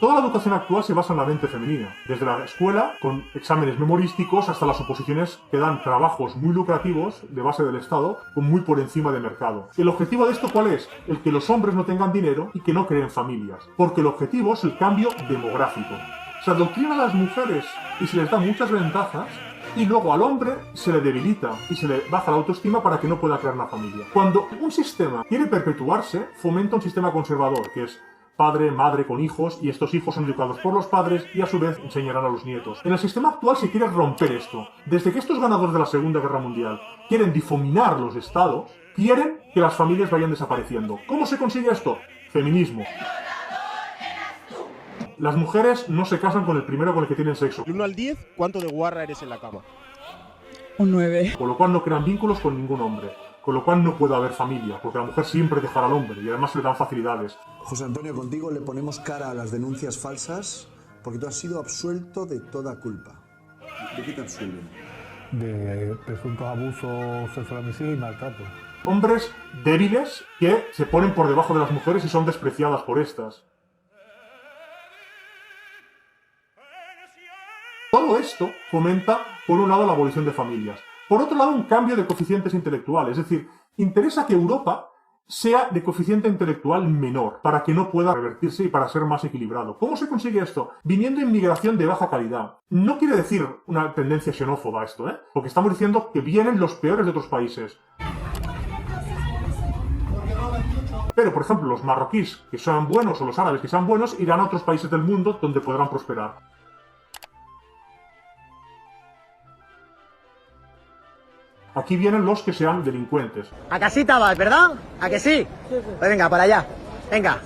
Toda la educación actual se basa en la mente femenina, desde la escuela, con exámenes memorísticos, hasta las oposiciones que dan trabajos muy lucrativos de base del Estado, con muy por encima de mercado. ¿El objetivo de esto cuál es? El que los hombres no tengan dinero y que no creen familias, porque el objetivo es el cambio demográfico. Se adoctrina a las mujeres y se les da muchas ventajas, y luego al hombre se le debilita y se le baja la autoestima para que no pueda crear una familia. Cuando un sistema quiere perpetuarse, fomenta un sistema conservador, que es padre, madre con hijos, y estos hijos son educados por los padres y a su vez enseñarán a los nietos. En el sistema actual se quiere romper esto. Desde que estos ganadores de la Segunda Guerra Mundial quieren difuminar los estados, quieren que las familias vayan desapareciendo. ¿Cómo se consigue esto? Feminismo. Las mujeres no se casan con el primero con el que tienen sexo. De 1 al 10, ¿cuánto de guarra eres en la cama? Un 9. Con lo cual no crean vínculos con ningún hombre. Con lo cual no puede haber familia, porque la mujer siempre dejará al hombre y además se le dan facilidades. José Antonio, contigo le ponemos cara a las denuncias falsas porque tú has sido absuelto de toda culpa. ¿De qué te absuelven? De presuntos abusos, sexual homicidio y maltrato. Hombres débiles que se ponen por debajo de las mujeres y son despreciadas por estas. Todo esto fomenta, por un lado, la abolición de familias. Por otro lado, un cambio de coeficientes intelectuales. Es decir, interesa que Europa sea de coeficiente intelectual menor, para que no pueda revertirse y para ser más equilibrado. ¿Cómo se consigue esto? Viniendo inmigración de baja calidad. No quiere decir una tendencia xenófoba esto, porque estamos diciendo que vienen los peores de otros países. Pero, por ejemplo, los marroquíes que sean buenos o los árabes que sean buenos irán a otros países del mundo donde podrán prosperar. Aquí vienen los que sean delincuentes. A casita vas, ¿verdad? ¿A que sí? Pues venga, para allá. Venga,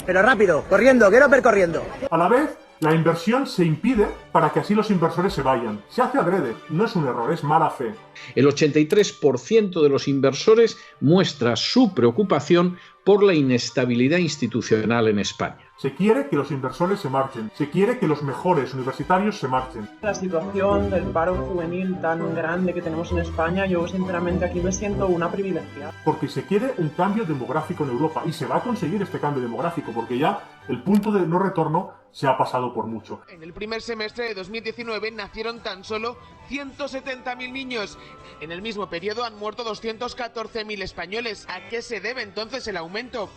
pero rápido, corriendo, quiero ver corriendo. A la vez, la inversión se impide para que así los inversores se vayan. Se hace adrede, no es un error, es mala fe. El 83% de los inversores muestra su preocupación por la inestabilidad institucional en España. Se quiere que los inversores se marchen, se quiere que los mejores universitarios se marchen. La situación del paro juvenil tan grande que tenemos en España, yo sinceramente aquí me siento una privilegiada. Porque se quiere un cambio demográfico en Europa y se va a conseguir este cambio demográfico porque ya el punto de no retorno se ha pasado por mucho. En el primer semestre de 2019 nacieron tan solo 170.000 niños. En el mismo periodo han muerto 214.000 españoles. ¿A qué se debe entonces el aumento?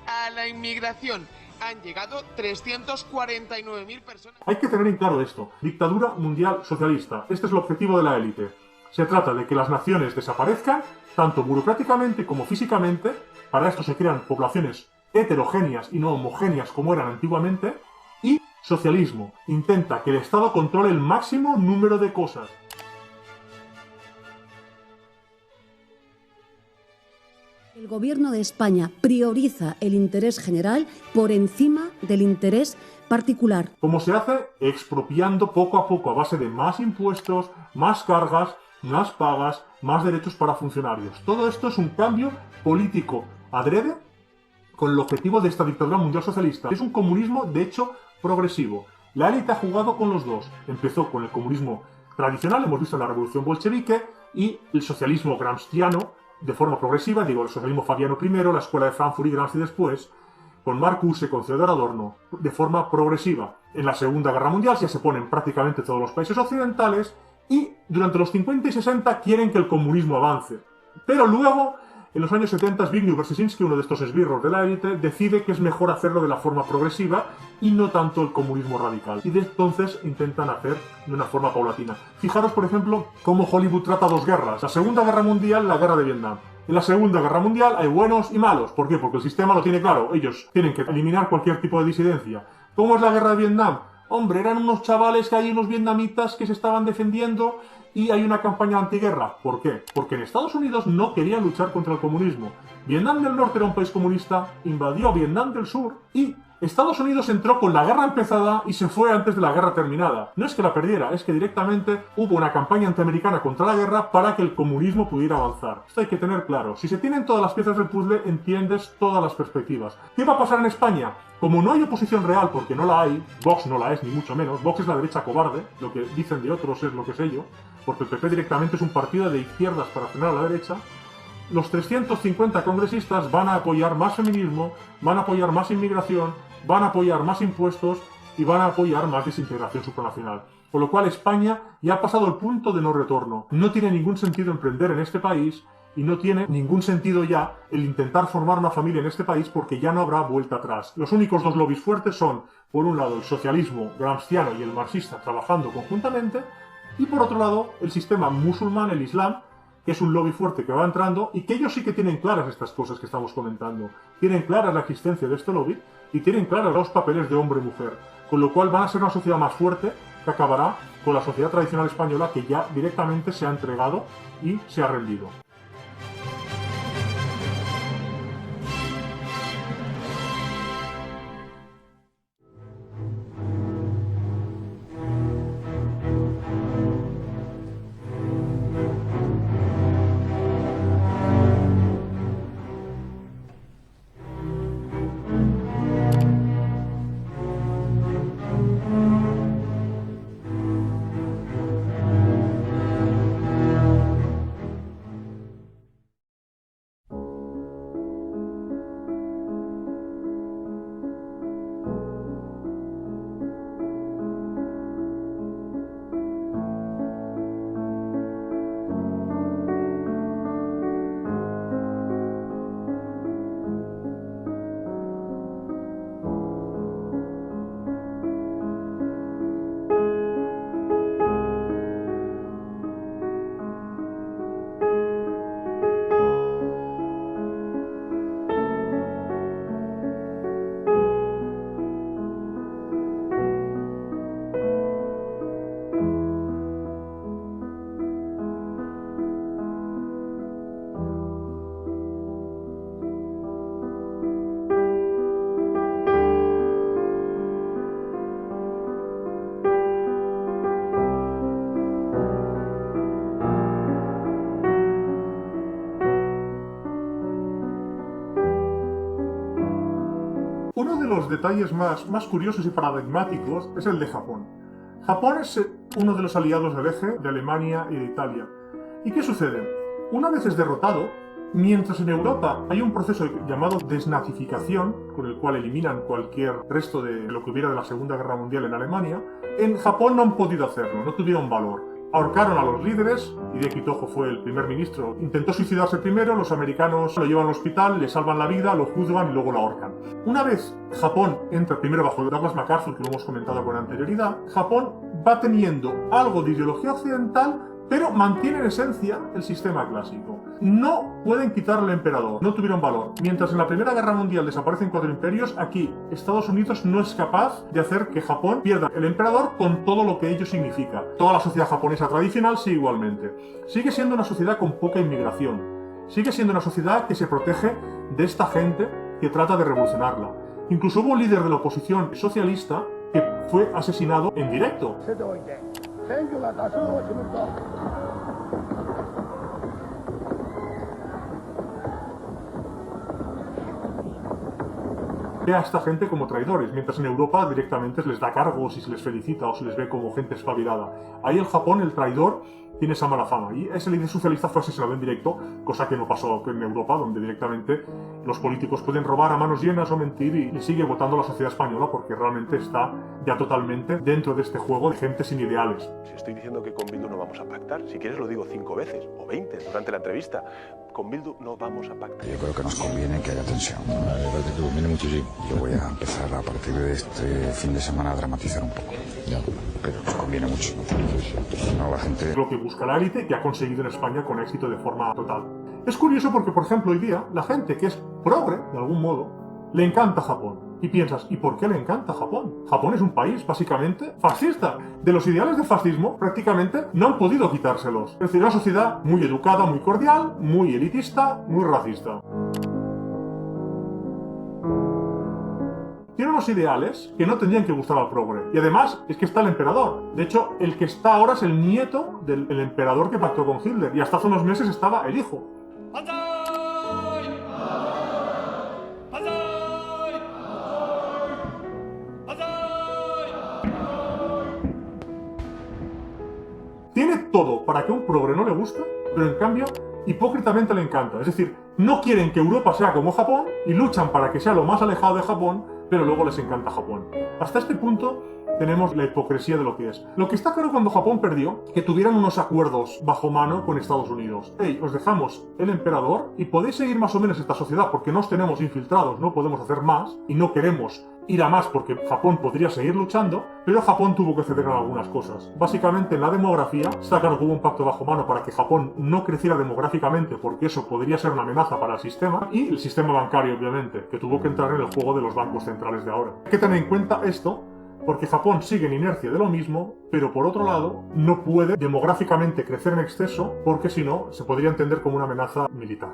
A la inmigración. Han llegado 349.000 personas. Hay que tener en claro esto. Dictadura mundial socialista. Este es el objetivo de la élite. Se trata de que las naciones desaparezcan, tanto burocráticamente como físicamente. Para esto se crean poblaciones heterogéneas y no homogéneas como eran antiguamente. Y socialismo. Intenta que el Estado controle el máximo número de cosas. El Gobierno de España prioriza el interés general por encima del interés particular. ¿Cómo se hace? Expropiando poco a poco a base de más impuestos, más cargas, más pagas, más derechos para funcionarios. Todo esto es un cambio político adrede con el objetivo de esta dictadura mundial socialista. Es un comunismo, de hecho, progresivo. La élite ha jugado con los dos. Empezó con el comunismo tradicional, hemos visto en la revolución bolchevique, y el socialismo gramsciano de forma progresiva, digo, el socialismo fabiano primero, la escuela de Frankfurt y Gramsci después, con Marcuse, con Theodor Adorno, de forma progresiva. En la Segunda Guerra Mundial ya se ponen prácticamente todos los países occidentales y durante los 50 y 60 quieren que el comunismo avance. Pero luego, en los años 70, Zbigniew Brzezinski, uno de estos esbirros de la élite, decide que es mejor hacerlo de la forma progresiva y no tanto el comunismo radical. Y de entonces intentan hacer de una forma paulatina. Fijaros, por ejemplo, cómo Hollywood trata dos guerras. La Segunda Guerra Mundial, la Guerra de Vietnam. En la Segunda Guerra Mundial hay buenos y malos. ¿Por qué? Porque el sistema lo tiene claro. Ellos tienen que eliminar cualquier tipo de disidencia. ¿Cómo es la Guerra de Vietnam? Hombre, eran unos chavales que hay unos vietnamitas que se estaban defendiendo y hay una campaña antiguerra. ¿Por qué? Porque en Estados Unidos no querían luchar contra el comunismo. Vietnam del Norte era un país comunista, invadió Vietnam del Sur y Estados Unidos entró con la guerra empezada y se fue antes de la guerra terminada. No es que la perdiera, es que directamente hubo una campaña antiamericana contra la guerra para que el comunismo pudiera avanzar. Esto hay que tener claro. Si se tienen todas las piezas del puzzle, entiendes todas las perspectivas. ¿Qué va a pasar en España? Como no hay oposición real, porque no la hay, Vox no la es, ni mucho menos, Vox es la derecha cobarde, lo que dicen de otros es lo que sé yo, porque el PP directamente es un partido de izquierdas para frenar a la derecha. Los 350 congresistas van a apoyar más feminismo, van a apoyar más inmigración, van a apoyar más impuestos y van a apoyar más desintegración supranacional. Con lo cual España ya ha pasado el punto de no retorno. No tiene ningún sentido emprender en este país y no tiene ningún sentido ya el intentar formar una familia en este país porque ya no habrá vuelta atrás. Los únicos dos lobbies fuertes son, por un lado, el socialismo gramsciano y el marxista trabajando conjuntamente y por otro lado, el sistema musulmán, el islam, que es un lobby fuerte que va entrando y que ellos sí que tienen claras estas cosas que estamos comentando. Tienen clara la existencia de este lobby y tienen claros los papeles de hombre y mujer. Con lo cual van a ser una sociedad más fuerte que acabará con la sociedad tradicional española que ya directamente se ha entregado y se ha rendido. Uno de los detalles más curiosos y paradigmáticos es el de Japón. Japón es uno de los aliados del eje de Alemania y de Italia. ¿Y qué sucede? Una vez es derrotado, mientras en Europa hay un proceso llamado desnazificación, con el cual eliminan cualquier resto de lo que hubiera de la Segunda Guerra Mundial en Alemania, en Japón no han podido hacerlo, no tuvieron valor. Ahorcaron a los líderes, Hideki Tojo fue el primer ministro, intentó suicidarse primero, los americanos lo llevan al hospital, le salvan la vida, lo juzgan y luego lo ahorcan. Una vez Japón entra primero bajo Douglas MacArthur, que lo hemos comentado con anterioridad, Japón va teniendo algo de ideología occidental, pero mantiene en esencia el sistema clásico. No pueden quitarle al emperador, no tuvieron valor. Mientras en la Primera Guerra Mundial desaparecen 4 imperios, aquí Estados Unidos no es capaz de hacer que Japón pierda el emperador con todo lo que ello significa. Toda la sociedad japonesa tradicional sigue igualmente. Sigue siendo una sociedad con poca inmigración. Sigue siendo una sociedad que se protege de esta gente que trata de revolucionarla. Incluso hubo un líder de la oposición socialista que fue asesinado en directo. ve a esta gente como traidores, mientras en Europa directamente les da cargos y se les felicita o se les ve como gente espabilada. Ahí en Japón el traidor tiene esa mala fama, y ese líder socialista fue asesinado en directo, cosa que no pasó en Europa, donde directamente los políticos pueden robar a manos llenas o mentir, y sigue votando la sociedad española porque realmente está ya totalmente dentro de este juego de gente sin ideales. Si estoy diciendo que con Bildu no vamos a pactar, si quieres lo digo 5 veces o 20 durante la entrevista, con Bildu no vamos a pactar. Yo creo que nos conviene que haya tensión. Me parece que conviene muchísimo. Yo voy a empezar a partir de este fin de semana a dramatizar un poco. Ya. Pero nos conviene mucho. No, la gente... Lo que busca la élite, que ha conseguido en España con éxito de forma total. Es curioso porque, por ejemplo, hoy día, la gente que es progre, de algún modo, le encanta Japón. Y piensas, ¿y por qué le encanta Japón? Japón es un país, básicamente, fascista. De los ideales del fascismo, prácticamente, no han podido quitárselos. Es decir, una sociedad muy educada, muy cordial, muy elitista, muy racista. Tiene unos ideales que no tendrían que gustar al progre. Y además, es que está el emperador. De hecho, el que está ahora es el nieto del emperador que pactó con Hitler. Y hasta hace unos meses estaba el hijo. Tiene todo para que a un progre no le guste, pero en cambio, hipócritamente le encanta. Es decir, no quieren que Europa sea como Japón y luchan para que sea lo más alejado de Japón, pero luego les encanta Japón. Hasta este punto tenemos la hipocresía de lo que es. Lo que está claro cuando Japón perdió, que tuvieran unos acuerdos bajo mano con Estados Unidos. Hey, os dejamos el emperador y podéis seguir más o menos esta sociedad porque nos tenemos infiltrados, no podemos hacer más y no queremos ir a más porque Japón podría seguir luchando, pero Japón tuvo que ceder en algunas cosas. Básicamente en la demografía, está claro que hubo un pacto bajo mano para que Japón no creciera demográficamente porque eso podría ser una amenaza para el sistema, y el sistema bancario obviamente, que tuvo que entrar en el juego de los bancos centrales de ahora. Hay que tener en cuenta esto, porque Japón sigue en inercia de lo mismo, pero por otro lado no puede demográficamente crecer en exceso porque si no se podría entender como una amenaza militar.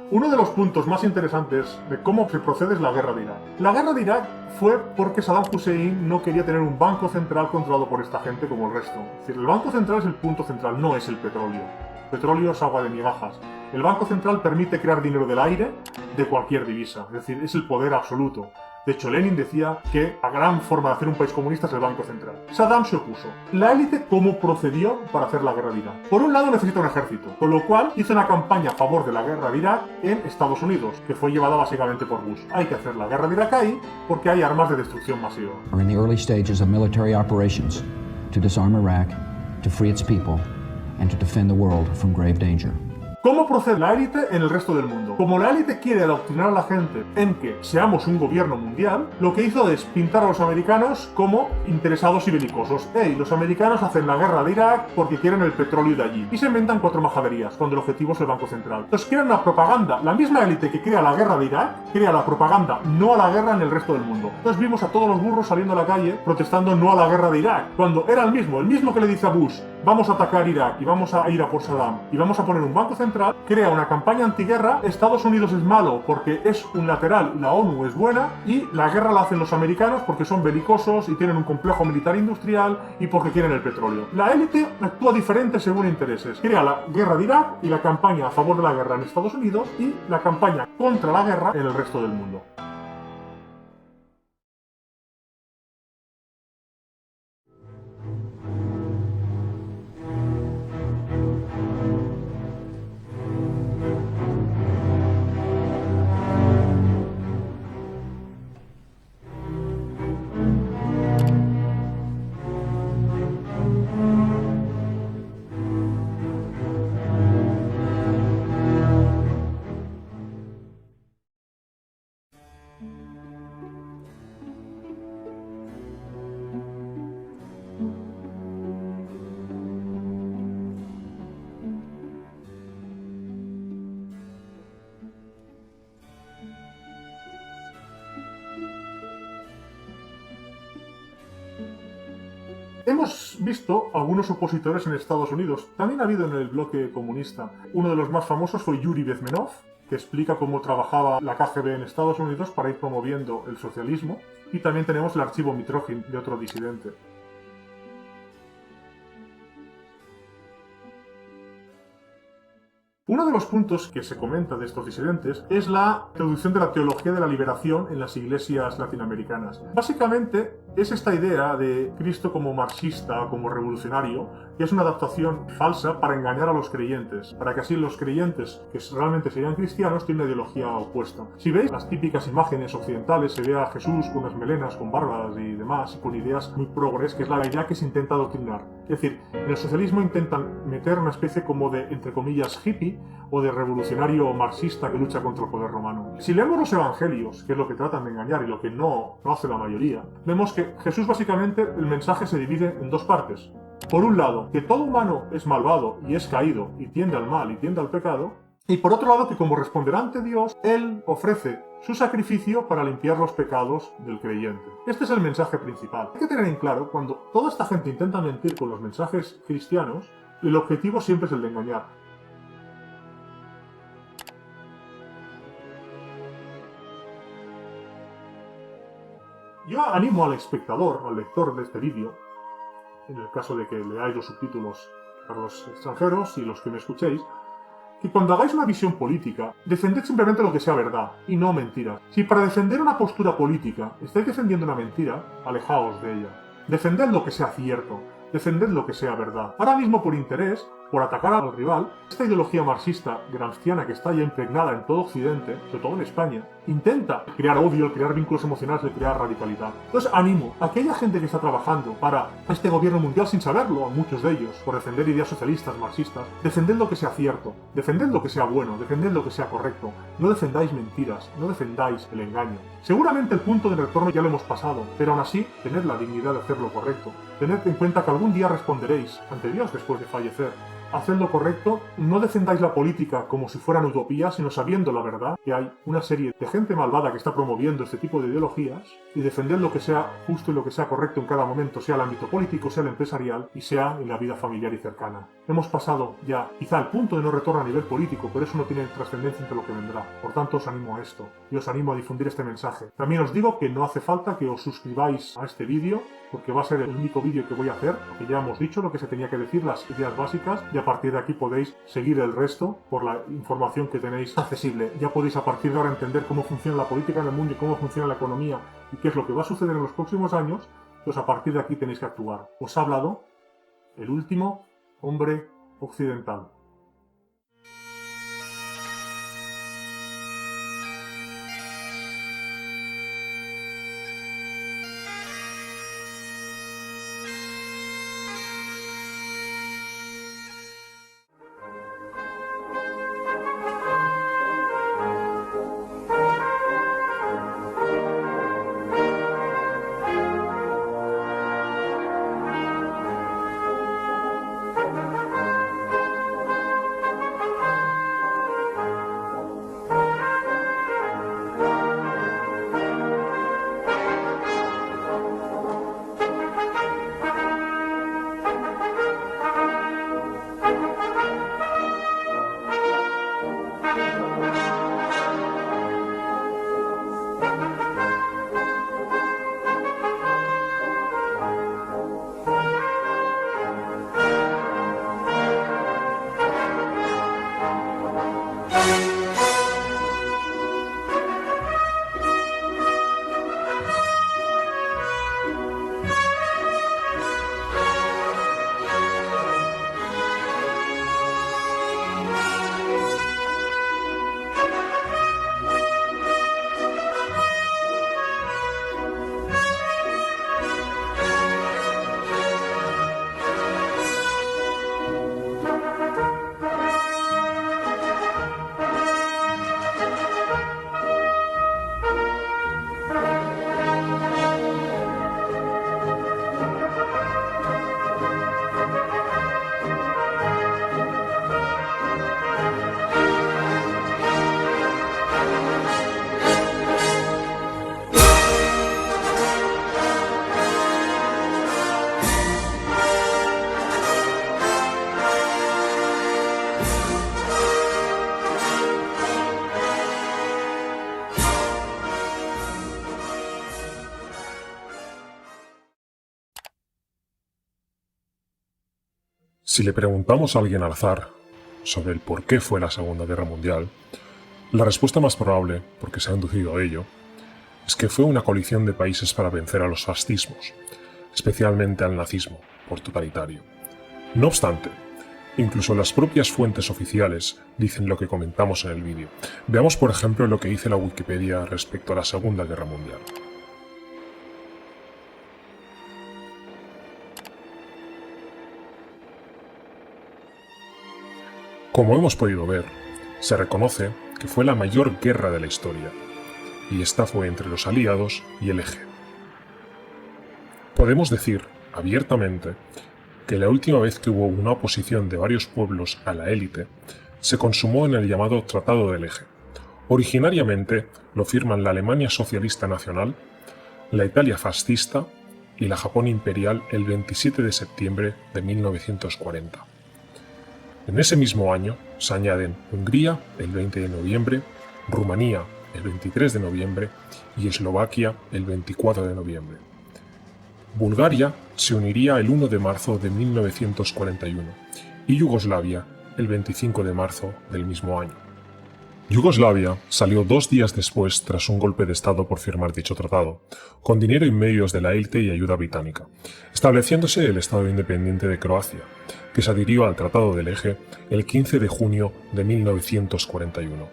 Uno de los puntos más interesantes de cómo se procede es la guerra de Irak. La guerra de Irak fue porque Saddam Hussein no quería tener un banco central controlado por esta gente como el resto. Es decir, el banco central es el punto central, no es el petróleo. El petróleo es agua de migajas. El banco central permite crear dinero del aire de cualquier divisa, es decir, es el poder absoluto. De hecho, Lenin decía que la gran forma de hacer un país comunista es el Banco Central. Saddam se opuso. La élite, ¿cómo procedió para hacer la guerra de Irak? Por un lado, necesita un ejército, con lo cual hizo una campaña a favor de la guerra de Irak en Estados Unidos, que fue llevada básicamente por Bush. Hay que hacer la guerra de Irak ahí porque hay armas de destrucción masiva. Are in the early stages of military operations to disarm Iraq, to free its people, and to defend the world from grave danger. ¿Cómo procede la élite en el resto del mundo? Como la élite quiere adoctrinar a la gente en que seamos un gobierno mundial, lo que hizo es pintar a los americanos como interesados y belicosos. Hey, los americanos hacen la guerra de Irak porque quieren el petróleo de allí. Y se inventan 4 majaderías, cuando el objetivo es el Banco Central. Entonces crean una propaganda. La misma élite que crea la guerra de Irak, crea la propaganda no a la guerra en el resto del mundo. Entonces vimos a todos los burros saliendo a la calle protestando no a la guerra de Irak, cuando era el mismo que le dice a Bush, vamos a atacar Irak y vamos a ir a por Saddam y vamos a poner un banco central, crea una campaña antiguerra. Estados Unidos es malo porque es unilateral, la ONU es buena, y la guerra la hacen los americanos porque son belicosos y tienen un complejo militar industrial y porque quieren el petróleo. La élite actúa diferente según intereses. Crea la guerra de Irak y la campaña a favor de la guerra en Estados Unidos y la campaña contra la guerra en el resto del mundo. Hemos visto algunos opositores en Estados Unidos, también ha habido en el bloque comunista. Uno de los más famosos fue Yuri Bezmenov, que explica cómo trabajaba la KGB en Estados Unidos para ir promoviendo el socialismo, y también tenemos el archivo Mitrokhin de otro disidente. Uno de los puntos que se comenta de estos disidentes es la introducción de la teología de la liberación en las iglesias latinoamericanas. Básicamente es esta idea de Cristo como marxista, como revolucionario, que es una adaptación falsa para engañar a los creyentes, para que así los creyentes, que realmente serían cristianos, tienen una ideología opuesta. Si veis las típicas imágenes occidentales, se ve a Jesús con unas melenas, con barbas y demás, con ideas muy progres, que es la idea que se intenta adoctrinar. Es decir, en el socialismo intentan meter una especie como de, entre comillas, hippie, o de revolucionario marxista que lucha contra el poder romano. Si leemos los evangelios, que es lo que tratan de engañar y lo que no hace la mayoría, vemos que Jesús básicamente, el mensaje se divide en dos partes. Por un lado, que todo humano es malvado y es caído y tiende al mal y tiende al pecado, y por otro lado que como responderá ante Dios, Él ofrece su sacrificio para limpiar los pecados del creyente. Este es el mensaje principal. Hay que tener en claro, cuando toda esta gente intenta mentir con los mensajes cristianos, el objetivo siempre es el de engañar. Yo animo al espectador, al lector de este vídeo, en el caso de que leáis los subtítulos para los extranjeros y los que me escuchéis, que cuando hagáis una visión política, defended simplemente lo que sea verdad y no mentiras. Si para defender una postura política estáis defendiendo una mentira, alejaos de ella. Defended lo que sea cierto, defended lo que sea verdad. Ahora mismo por interés, por atacar al rival, esta ideología marxista gramsciana que está ya impregnada en todo Occidente, sobre todo en España, intenta crear odio, crear vínculos emocionales, crear radicalidad. Entonces animo a aquella gente que está trabajando para este gobierno mundial sin saberlo, muchos de ellos, por defender ideas socialistas, marxistas, defended lo que sea cierto, defended lo que sea bueno, defended lo que sea correcto, no defendáis mentiras, no defendáis el engaño. Seguramente el punto de retorno ya lo hemos pasado, pero aún así, tened la dignidad de hacer lo correcto. Tened en cuenta que algún día responderéis ante Dios después de fallecer. Haced lo correcto, no defendáis la política como si fueran utopías, sino sabiendo la verdad, que hay una serie de gente malvada que está promoviendo este tipo de ideologías, y defended lo que sea justo y lo que sea correcto en cada momento, sea el ámbito político, sea el empresarial, y sea en la vida familiar y cercana. Hemos pasado ya quizá el punto de no retorno a nivel político, pero eso no tiene trascendencia entre lo que vendrá. Por tanto, os animo a esto, y os animo a difundir este mensaje. También os digo que no hace falta que os suscribáis a este vídeo, porque va a ser el único vídeo que voy a hacer, porque ya hemos dicho lo que se tenía que decir, las ideas básicas, y a partir de aquí podéis seguir el resto por la información que tenéis accesible. Ya podéis a partir de ahora entender cómo funciona la política en el mundo y cómo funciona la economía y qué es lo que va a suceder en los próximos años, pues a partir de aquí tenéis que actuar. Os ha hablado el último hombre occidental. Si le preguntamos a alguien al azar sobre el por qué fue la Segunda Guerra Mundial, la respuesta más probable, porque se ha inducido a ello, es que fue una coalición de países para vencer a los fascismos, especialmente al nazismo, por totalitario. No obstante, incluso las propias fuentes oficiales dicen lo que comentamos en el vídeo. Veamos, por ejemplo, lo que dice la Wikipedia respecto a la Segunda Guerra Mundial. Como hemos podido ver, se reconoce que fue la mayor guerra de la historia, y esta fue entre los aliados y el Eje. Podemos decir, abiertamente, que la última vez que hubo una oposición de varios pueblos a la élite se consumó en el llamado Tratado del Eje. Originariamente lo firman la Alemania Socialista Nacional, la Italia fascista y la Japón imperial el 27 de septiembre de 1940. En ese mismo año se añaden Hungría el 20 de noviembre, Rumanía el 23 de noviembre y Eslovaquia el 24 de noviembre. Bulgaria se uniría el 1 de marzo de 1941 y Yugoslavia el 25 de marzo del mismo año. Yugoslavia salió 2 días después tras un golpe de Estado por firmar dicho tratado, con dinero y medios de la élite y ayuda británica, estableciéndose el Estado independiente de Croacia, que se adhirió al Tratado del Eje el 15 de junio de 1941.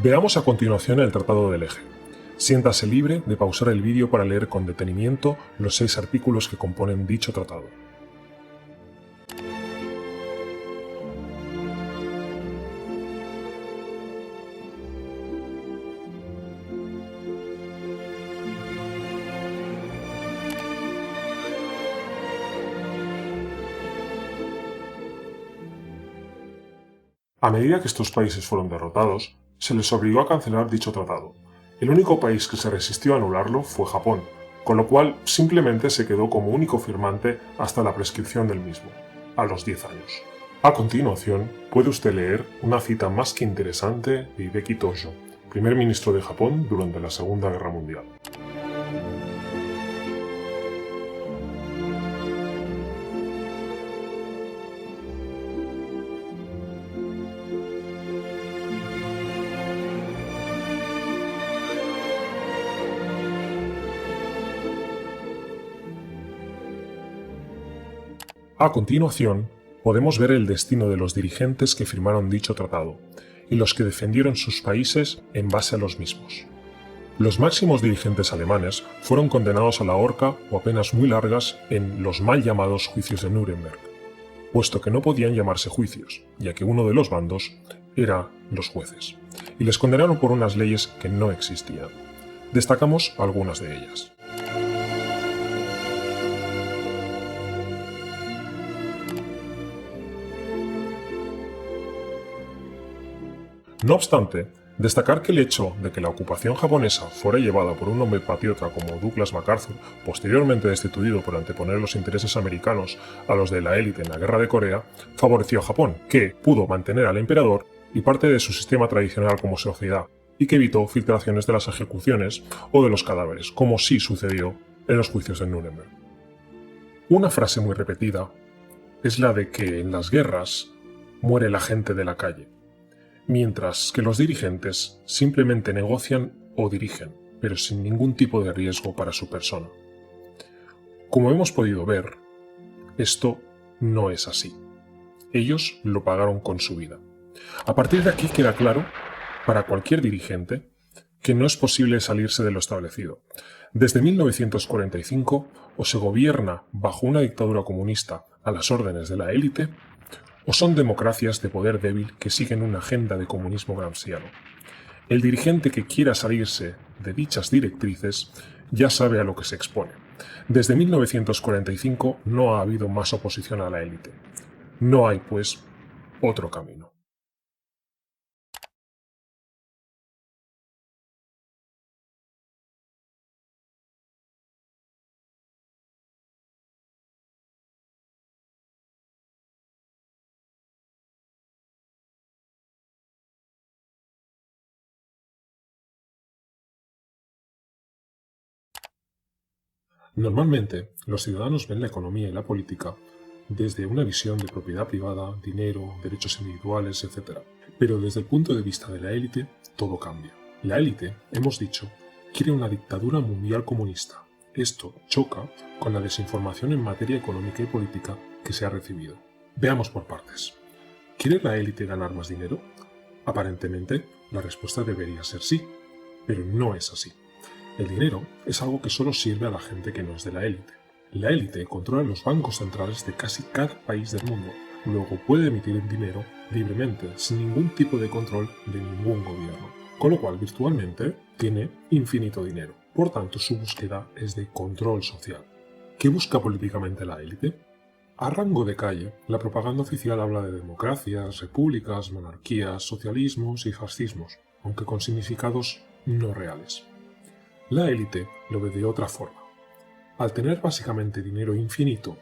Veamos a continuación el Tratado del Eje. Siéntase libre de pausar el vídeo para leer con detenimiento los 6 artículos que componen dicho tratado. A medida que estos países fueron derrotados, se les obligó a cancelar dicho tratado. El único país que se resistió a anularlo fue Japón, con lo cual simplemente se quedó como único firmante hasta la prescripción del mismo, a los 10 años. A continuación, puede usted leer una cita más que interesante de Hideki Tojo, primer ministro de Japón durante la Segunda Guerra Mundial. A continuación, podemos ver el destino de los dirigentes que firmaron dicho tratado y los que defendieron sus países en base a los mismos. Los máximos dirigentes alemanes fueron condenados a la horca o a penas muy largas en los mal llamados juicios de Nuremberg, puesto que no podían llamarse juicios, ya que uno de los bandos era los jueces, y les condenaron por unas leyes que no existían. Destacamos algunas de ellas. No obstante, destacar que el hecho de que la ocupación japonesa fuera llevada por un hombre patriota como Douglas MacArthur, posteriormente destituido por anteponer los intereses americanos a los de la élite en la Guerra de Corea, favoreció a Japón, que pudo mantener al emperador y parte de su sistema tradicional como sociedad, y que evitó filtraciones de las ejecuciones o de los cadáveres, como sí sucedió en los juicios de Nuremberg. Una frase muy repetida es la de que en las guerras muere la gente de la calle, mientras que los dirigentes simplemente negocian o dirigen, pero sin ningún tipo de riesgo para su persona. Como hemos podido ver, esto no es así. Ellos lo pagaron con su vida. A partir de aquí queda claro, para cualquier dirigente, que no es posible salirse de lo establecido. Desde 1945, o se gobierna bajo una dictadura comunista a las órdenes de la élite, o son democracias de poder débil que siguen una agenda de comunismo gramsciano. El dirigente que quiera salirse de dichas directrices ya sabe a lo que se expone. Desde 1945 no ha habido más oposición a la élite. No hay, pues, otro camino. Normalmente, los ciudadanos ven la economía y la política desde una visión de propiedad privada, dinero, derechos individuales, etc. Pero desde el punto de vista de la élite, todo cambia. La élite, hemos dicho, quiere una dictadura mundial comunista. Esto choca con la desinformación en materia económica y política que se ha recibido. Veamos por partes. ¿Quiere la élite ganar más dinero? Aparentemente, la respuesta debería ser sí, pero no es así. El dinero es algo que solo sirve a la gente que no es de la élite. La élite controla los bancos centrales de casi cada país del mundo. Luego puede emitir dinero libremente, sin ningún tipo de control de ningún gobierno. Con lo cual, virtualmente, tiene infinito dinero. Por tanto, su búsqueda es de control social. ¿Qué busca políticamente la élite? A rango de calle, la propaganda oficial habla de democracias, repúblicas, monarquías, socialismos y fascismos, aunque con significados no reales. La élite lo ve de otra forma. Al tener básicamente dinero infinito,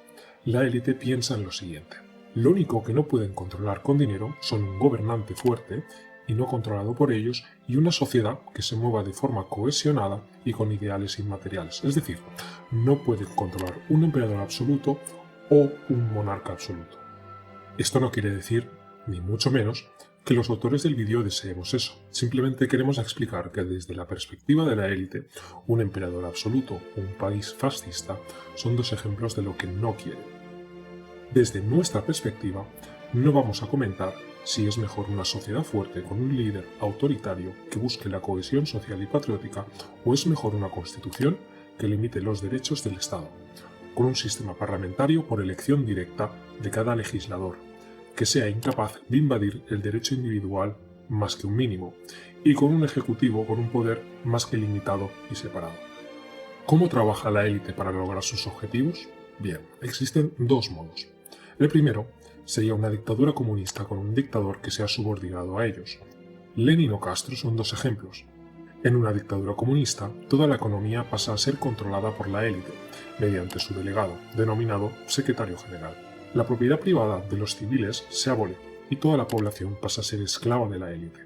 la élite piensa en lo siguiente. Lo único que no pueden controlar con dinero son un gobernante fuerte y no controlado por ellos y una sociedad que se mueva de forma cohesionada y con ideales inmateriales. Es decir, no pueden controlar un emperador absoluto o un monarca absoluto. Esto no quiere decir, ni mucho menos, que los autores del vídeo deseemos eso. Simplemente queremos explicar que desde la perspectiva de la élite, un emperador absoluto o un país fascista son dos ejemplos de lo que no quieren. Desde nuestra perspectiva, no vamos a comentar si es mejor una sociedad fuerte con un líder autoritario que busque la cohesión social y patriótica o es mejor una constitución que limite los derechos del Estado, con un sistema parlamentario por elección directa de cada legislador, que sea incapaz de invadir el derecho individual más que un mínimo, y con un ejecutivo con un poder más que limitado y separado. ¿Cómo trabaja la élite para lograr sus objetivos? Bien, existen dos modos. El primero sería una dictadura comunista con un dictador que sea subordinado a ellos. Lenin o Castro son dos ejemplos. En una dictadura comunista, toda la economía pasa a ser controlada por la élite, mediante su delegado, denominado secretario general. La propiedad privada de los civiles se abole y toda la población pasa a ser esclava de la élite.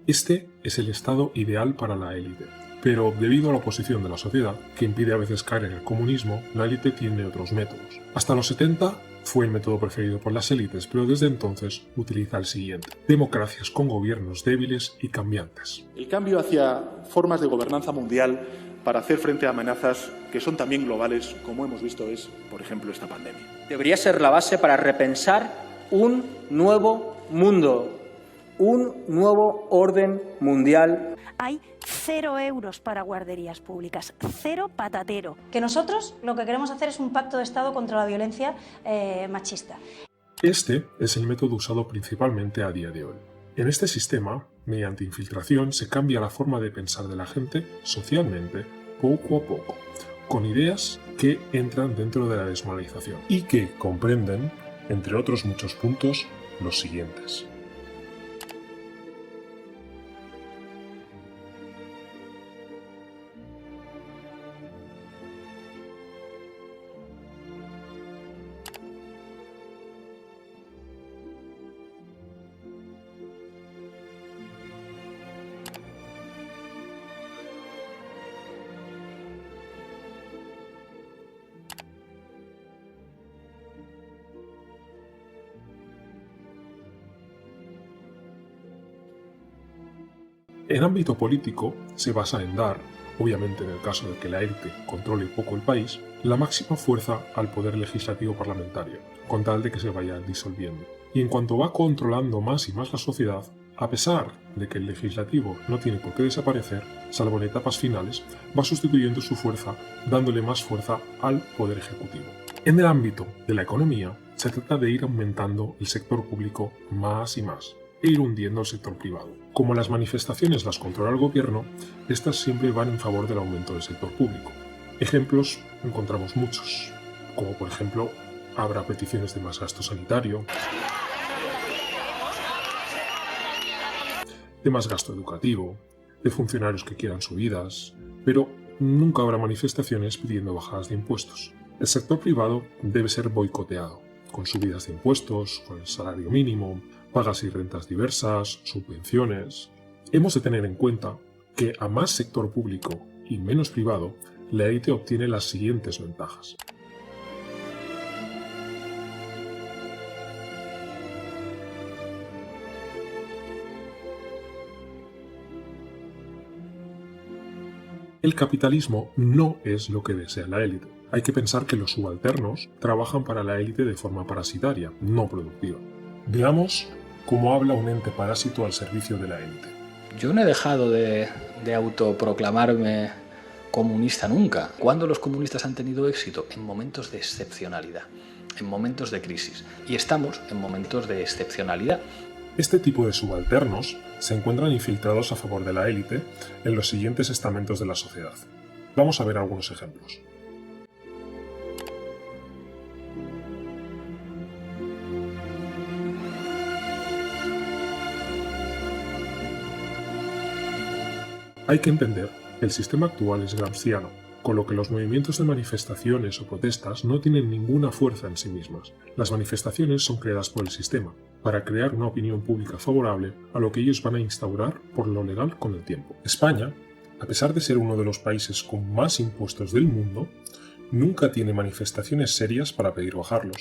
Este es el estado ideal para la élite, pero debido a la oposición de la sociedad, que impide a veces caer en el comunismo, la élite tiene otros métodos. Hasta los 70 fue el método preferido por las élites, pero desde entonces utiliza el siguiente: democracias con gobiernos débiles y cambiantes. El cambio hacia formas de gobernanza mundial para hacer frente a amenazas que son también globales, como hemos visto es, por ejemplo, esta pandemia. Debería ser la base para repensar un nuevo mundo, un nuevo orden mundial. Hay 0 euros para guarderías públicas, 0 patatero. Que nosotros lo que queremos hacer es un pacto de Estado contra la violencia machista. Este es el método usado principalmente a día de hoy. En este sistema, mediante infiltración, se cambia la forma de pensar de la gente socialmente, poco a poco, con ideas que entran dentro de la desmoralización y que comprenden, entre otros muchos puntos, los siguientes. En ámbito político, se basa en dar, obviamente en el caso de que la élite controle poco el país, la máxima fuerza al poder legislativo parlamentario, con tal de que se vaya disolviendo. Y en cuanto va controlando más y más la sociedad, a pesar de que el legislativo no tiene por qué desaparecer, salvo en etapas finales, va sustituyendo su fuerza, dándole más fuerza al poder ejecutivo. En el ámbito de la economía, se trata de ir aumentando el sector público más y más, e ir hundiendo el sector privado. Como las manifestaciones las controla el gobierno, estas siempre van en favor del aumento del sector público. Ejemplos encontramos muchos, como por ejemplo, habrá peticiones de más gasto sanitario, de más gasto educativo, de funcionarios que quieran subidas, pero nunca habrá manifestaciones pidiendo bajadas de impuestos. El sector privado debe ser boicoteado, con subidas de impuestos, con el salario mínimo, pagas y rentas diversas, subvenciones. Hemos de tener en cuenta que a más sector público y menos privado, la élite obtiene las siguientes ventajas. El capitalismo no es lo que desea la élite. Hay que pensar que los subalternos trabajan para la élite de forma parasitaria, no productiva. Veamos cómo habla un ente parásito al servicio de la élite. Yo no he dejado de autoproclamarme comunista nunca. ¿Cuándo los comunistas han tenido éxito? En momentos de excepcionalidad, en momentos de crisis. Y estamos en momentos de excepcionalidad. Este tipo de subalternos se encuentran infiltrados a favor de la élite en los siguientes estamentos de la sociedad. Vamos a ver algunos ejemplos. Hay que entender que el sistema actual es gramsciano, con lo que los movimientos de manifestaciones o protestas no tienen ninguna fuerza en sí mismas. Las manifestaciones son creadas por el sistema, para crear una opinión pública favorable a lo que ellos van a instaurar por lo legal con el tiempo. España, a pesar de ser uno de los países con más impuestos del mundo, nunca tiene manifestaciones serias para pedir bajarlos.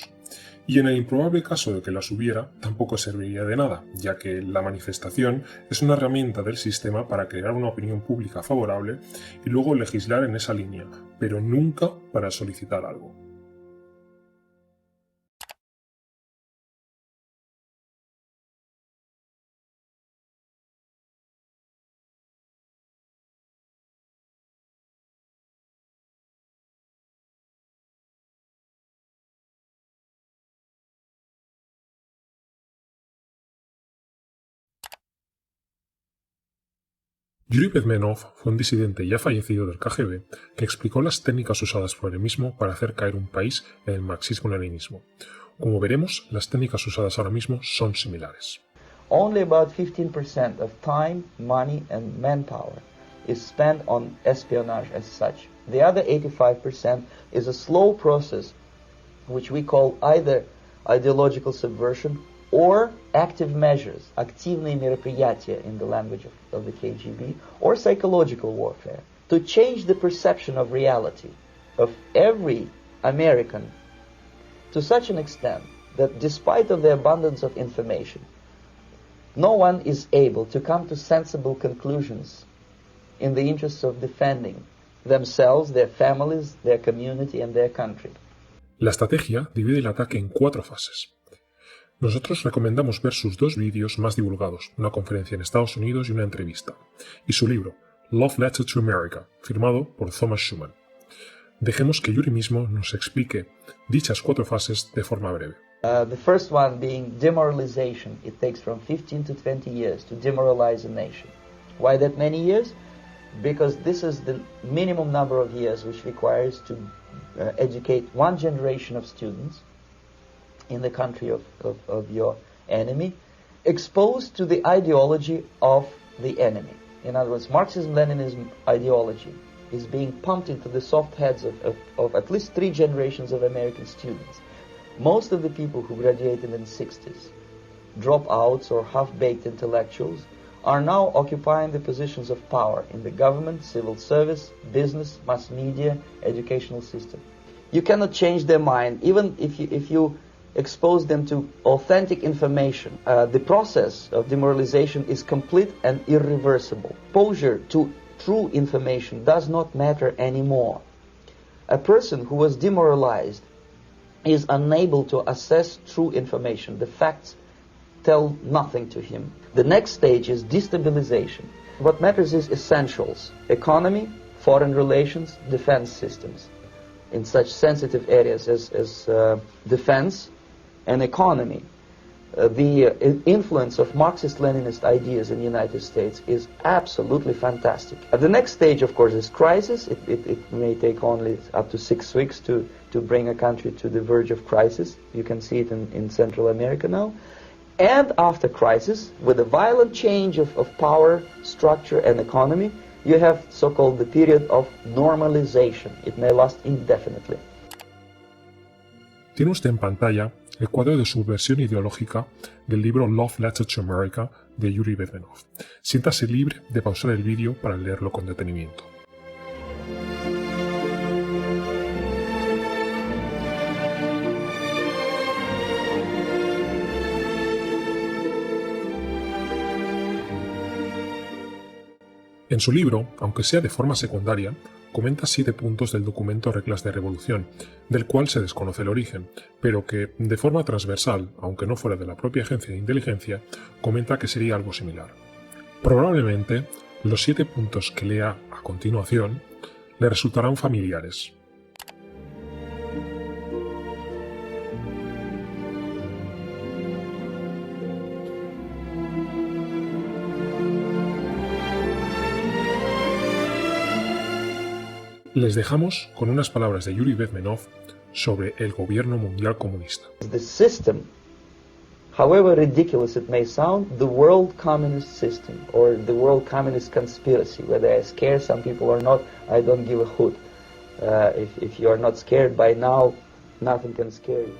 Y en el improbable caso de que las hubiera, tampoco serviría de nada, ya que la manifestación es una herramienta del sistema para crear una opinión pública favorable y luego legislar en esa línea, pero nunca para solicitar algo. Yuri Bezmenov fue un disidente ya fallecido del KGB que explicó las técnicas usadas por él mismo para hacer caer un país en el marxismo-leninismo. Como veremos, las técnicas usadas ahora mismo son similares. Only about 15% of time, money and manpower is spent on espionage as such. The other 85% is a slow process which we call either ideological subversion or active measures, активные мероприятия in the language of the KGB, or psychological warfare, to change the perception of reality of every American to such an extent that despite of the abundance of information, no one is able to come to sensible conclusions in the interests of defending themselves, their families, their community and their country. La estrategia divide el ataque en 4 fases. Nosotros recomendamos ver sus 2 vídeos más divulgados, una conferencia en Estados Unidos y una entrevista, y su libro, Love Letter to America, firmado por Thomas Schuman. Dejemos que Yuri mismo nos explique dichas 4 fases de forma breve. The first one being demoralization. It takes from 15 to 20 years to demoralize a nation. Why that many years? Because this is the minimum number of years which requires to educate one generation of students in the country of your enemy, exposed to the ideology of the enemy. In other words, Marxism-Leninism ideology is being pumped into the soft heads of at least 3 generations of American students. Most of the people who graduated in the 60s, dropouts or half-baked intellectuals, are now occupying the positions of power in the government, civil service, business, mass media, educational system. You cannot change their mind, even if you expose them to authentic information. The process of demoralization is complete and irreversible. Exposure to true information does not matter anymore. A person who was demoralized is unable to assess true information. The facts tell nothing to him. The next stage is destabilization. What matters is essentials: economy, foreign relations, defense systems. In such sensitive areas as defense and economy, the influence of Marxist-Leninist ideas in the United States is absolutely fantastic. The next stage, of course, is crisis. It may take only up to 6 weeks to bring a country to the verge of crisis. You can see it in Central America now. And after crisis, with a violent change of power, structure and economy, you have so-called the period of normalization. It may last indefinitely. Tiene usted en pantalla el cuadro de subversión ideológica del libro Love Letter to America de Yuri Bezmenov. Siéntase libre de pausar el vídeo para leerlo con detenimiento. En su libro, aunque sea de forma secundaria, comenta 7 puntos del documento Reglas de Revolución, del cual se desconoce el origen, pero que, de forma transversal, aunque no fuera de la propia agencia de inteligencia, comenta que sería algo similar. Probablemente, los 7 puntos que lea a continuación le resultarán familiares. Les dejamos con unas palabras de Yuri Bezmenov sobre el gobierno mundial comunista. The system, however ridiculous it may sound, the world communist system or the world communist conspiracy, whether I scare some people or not, I don't give a hoot. If you are not scared by now, nothing can scare you.